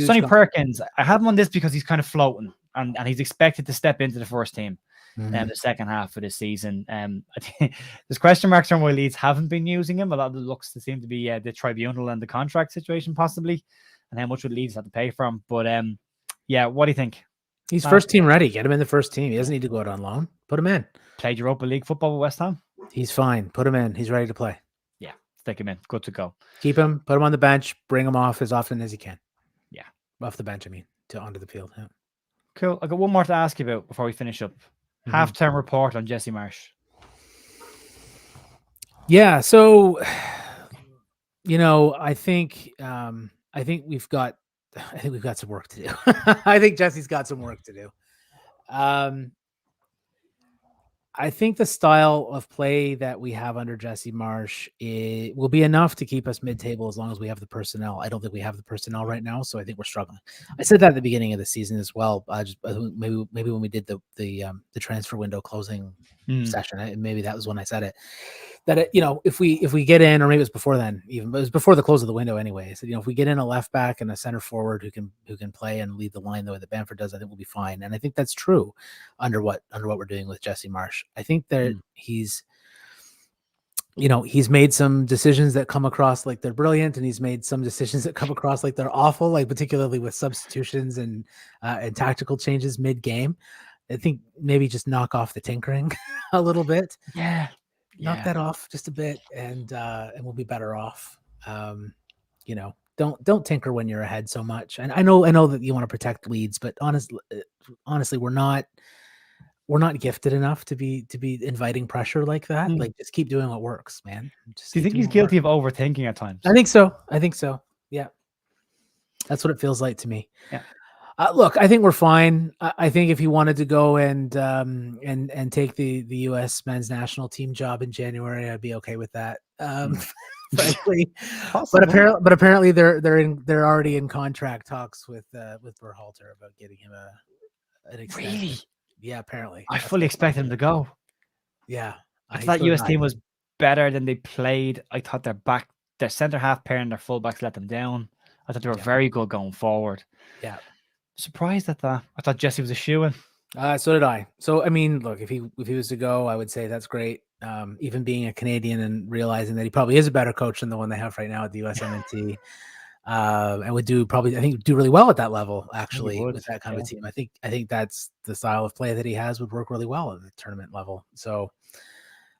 Sonny Perkins, I have him on this because he's kind of floating, and he's expected to step into the first team the second half of the season. I think there's question marks on why Leeds haven't been using him. A lot of the looks to seem to be the tribunal and the contract situation possibly, and how much would Leeds have to pay for him. But what do you think? He's first team ready. Get him in the first team. He doesn't need to go out on loan. Put him in. Played Europa League football with West Ham. He's fine. Put him in. He's ready to play. Yeah, stick him in. Good to go. Keep him. Put him on the bench. Bring him off as often as you can. Yeah, off the bench. I mean, onto the field. Yeah. Cool. I got one more to ask you about before we finish up. Half-term report on Jesse Marsh. Yeah. So, I think we've got some work to do. I think Jesse's got some work to do. I think the style of play that we have under Jesse Marsh will be enough to keep us mid-table as long as we have the personnel. I don't think we have the personnel right now, so I think we're struggling. I said that at the beginning of the season as well. Maybe when we did the transfer window closing session, maybe that was when I said it. That if we get in, or maybe it was before then, even, but it was before the close of the window anyway. So if we get in a left back and a center forward who can play and lead the line the way that Bamford does, I think we'll be fine. And I think that's true under what we're doing with Jesse Marsh. I think that he's made some decisions that come across like they're brilliant, and he's made some decisions that come across like they're awful, like particularly with substitutions and tactical changes mid game. I think maybe just knock off the tinkering a little bit. Yeah. knock that off just a bit, and we'll be better off. You know, don't tinker when you're ahead so much. And I know that you want to protect Leeds, but honestly, we're not gifted enough to be inviting pressure like that. Like, just keep doing what works, man. Do you think he's guilty of overthinking at times? I think so. Yeah, that's what it feels like to me. Yeah. Look, I think we're fine. I think if he wanted to go and take the U.S. men's national team job in January, I'd be okay with that. Frankly, but apparently they're already in contract talks with Berhalter about getting him an extension. Really? Yeah, apparently. I fully expected him to go. Yeah, I thought US team was better than they played. I thought their center half pair and their fullbacks let them down. I thought they were very good going forward. Yeah. Surprised at that. I thought Jesse was a shoo-in. So did I. So I mean, look, if he was to go, I would say that's great. Even being a Canadian and realizing that he probably is a better coach than the one they have right now at the USMNT, and would do really well at that level. Actually, with that kind of a team, I think that's the style of play that he has would work really well at the tournament level. So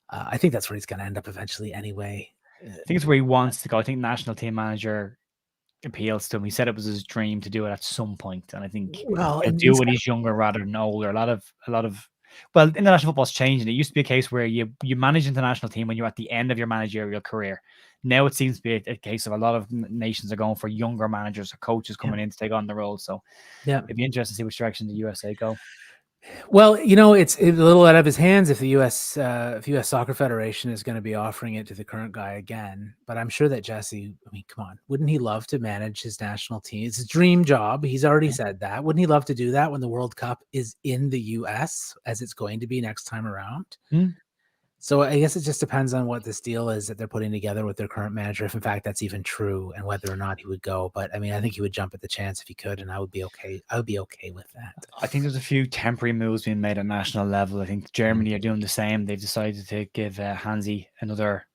I think that's where he's going to end up eventually, anyway. I think it's where he wants to go. I think national team manager appeals to him. He said it was his dream to do it at some point, and I think he'll do it when he's younger rather than older. A lot of well, international football's changing. It used to be a case where you manage international team when you're at the end of your managerial career. Now it seems to be a case of a lot of nations are going for younger managers or coaches coming in to take on the role. So it'd be interesting to see which direction the USA go. Well, you know, it's a little out of his hands if the U.S. Soccer Federation is going to be offering it to the current guy again. But I'm sure that Jesse, I mean, come on, wouldn't he love to manage his national team? It's his dream job. He's already said that. Wouldn't he love to do that when the World Cup is in the U.S. as it's going to be next time around? So I guess it just depends on what this deal is that they're putting together with their current manager, if in fact that's even true, and whether or not he would go. But I mean, I think he would jump at the chance if he could, and I would be okay. I would be okay with that. I think there's a few temporary moves being made at national level. I think Germany are doing the same. They've decided to give Hansi another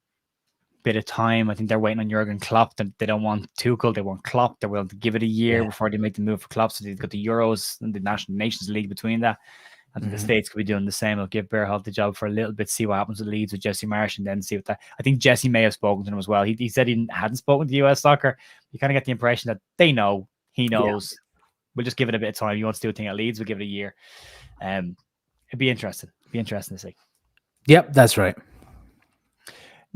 bit of time. I think they're waiting on Jurgen Klopp. They don't want Tuchel. They want Klopp. They're willing to give it a year before they make the move for Klopp. So they've got the Euros and the Nations League between that. I think the States could be doing the same. They'll give Berhalter the job for a little bit, see what happens with Leeds with Jesse Marsh, and then see what that. I think Jesse may have spoken to him as well. He said he hadn't spoken to US Soccer. You kind of get the impression that they know, he knows. Yeah. We'll just give it a bit of time. He wants to do a thing at Leeds. We'll give it a year. It'd be interesting. To see. Yep, that's right.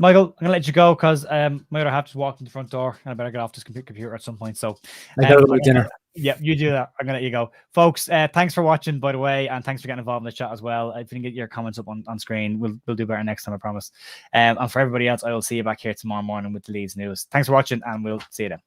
Michael, I'm gonna let you go because my other half just walked in the front door, and I better get off this computer at some point. So I gotta go to dinner. Yeah, you do that. I'm gonna let you go, folks. Thanks for watching, by the way, and thanks for getting involved in the chat as well. If you can get your comments up on screen, we'll do better next time, I promise. And for everybody else, I will see you back here tomorrow morning with the Leeds news. Thanks for watching, and we'll see you then.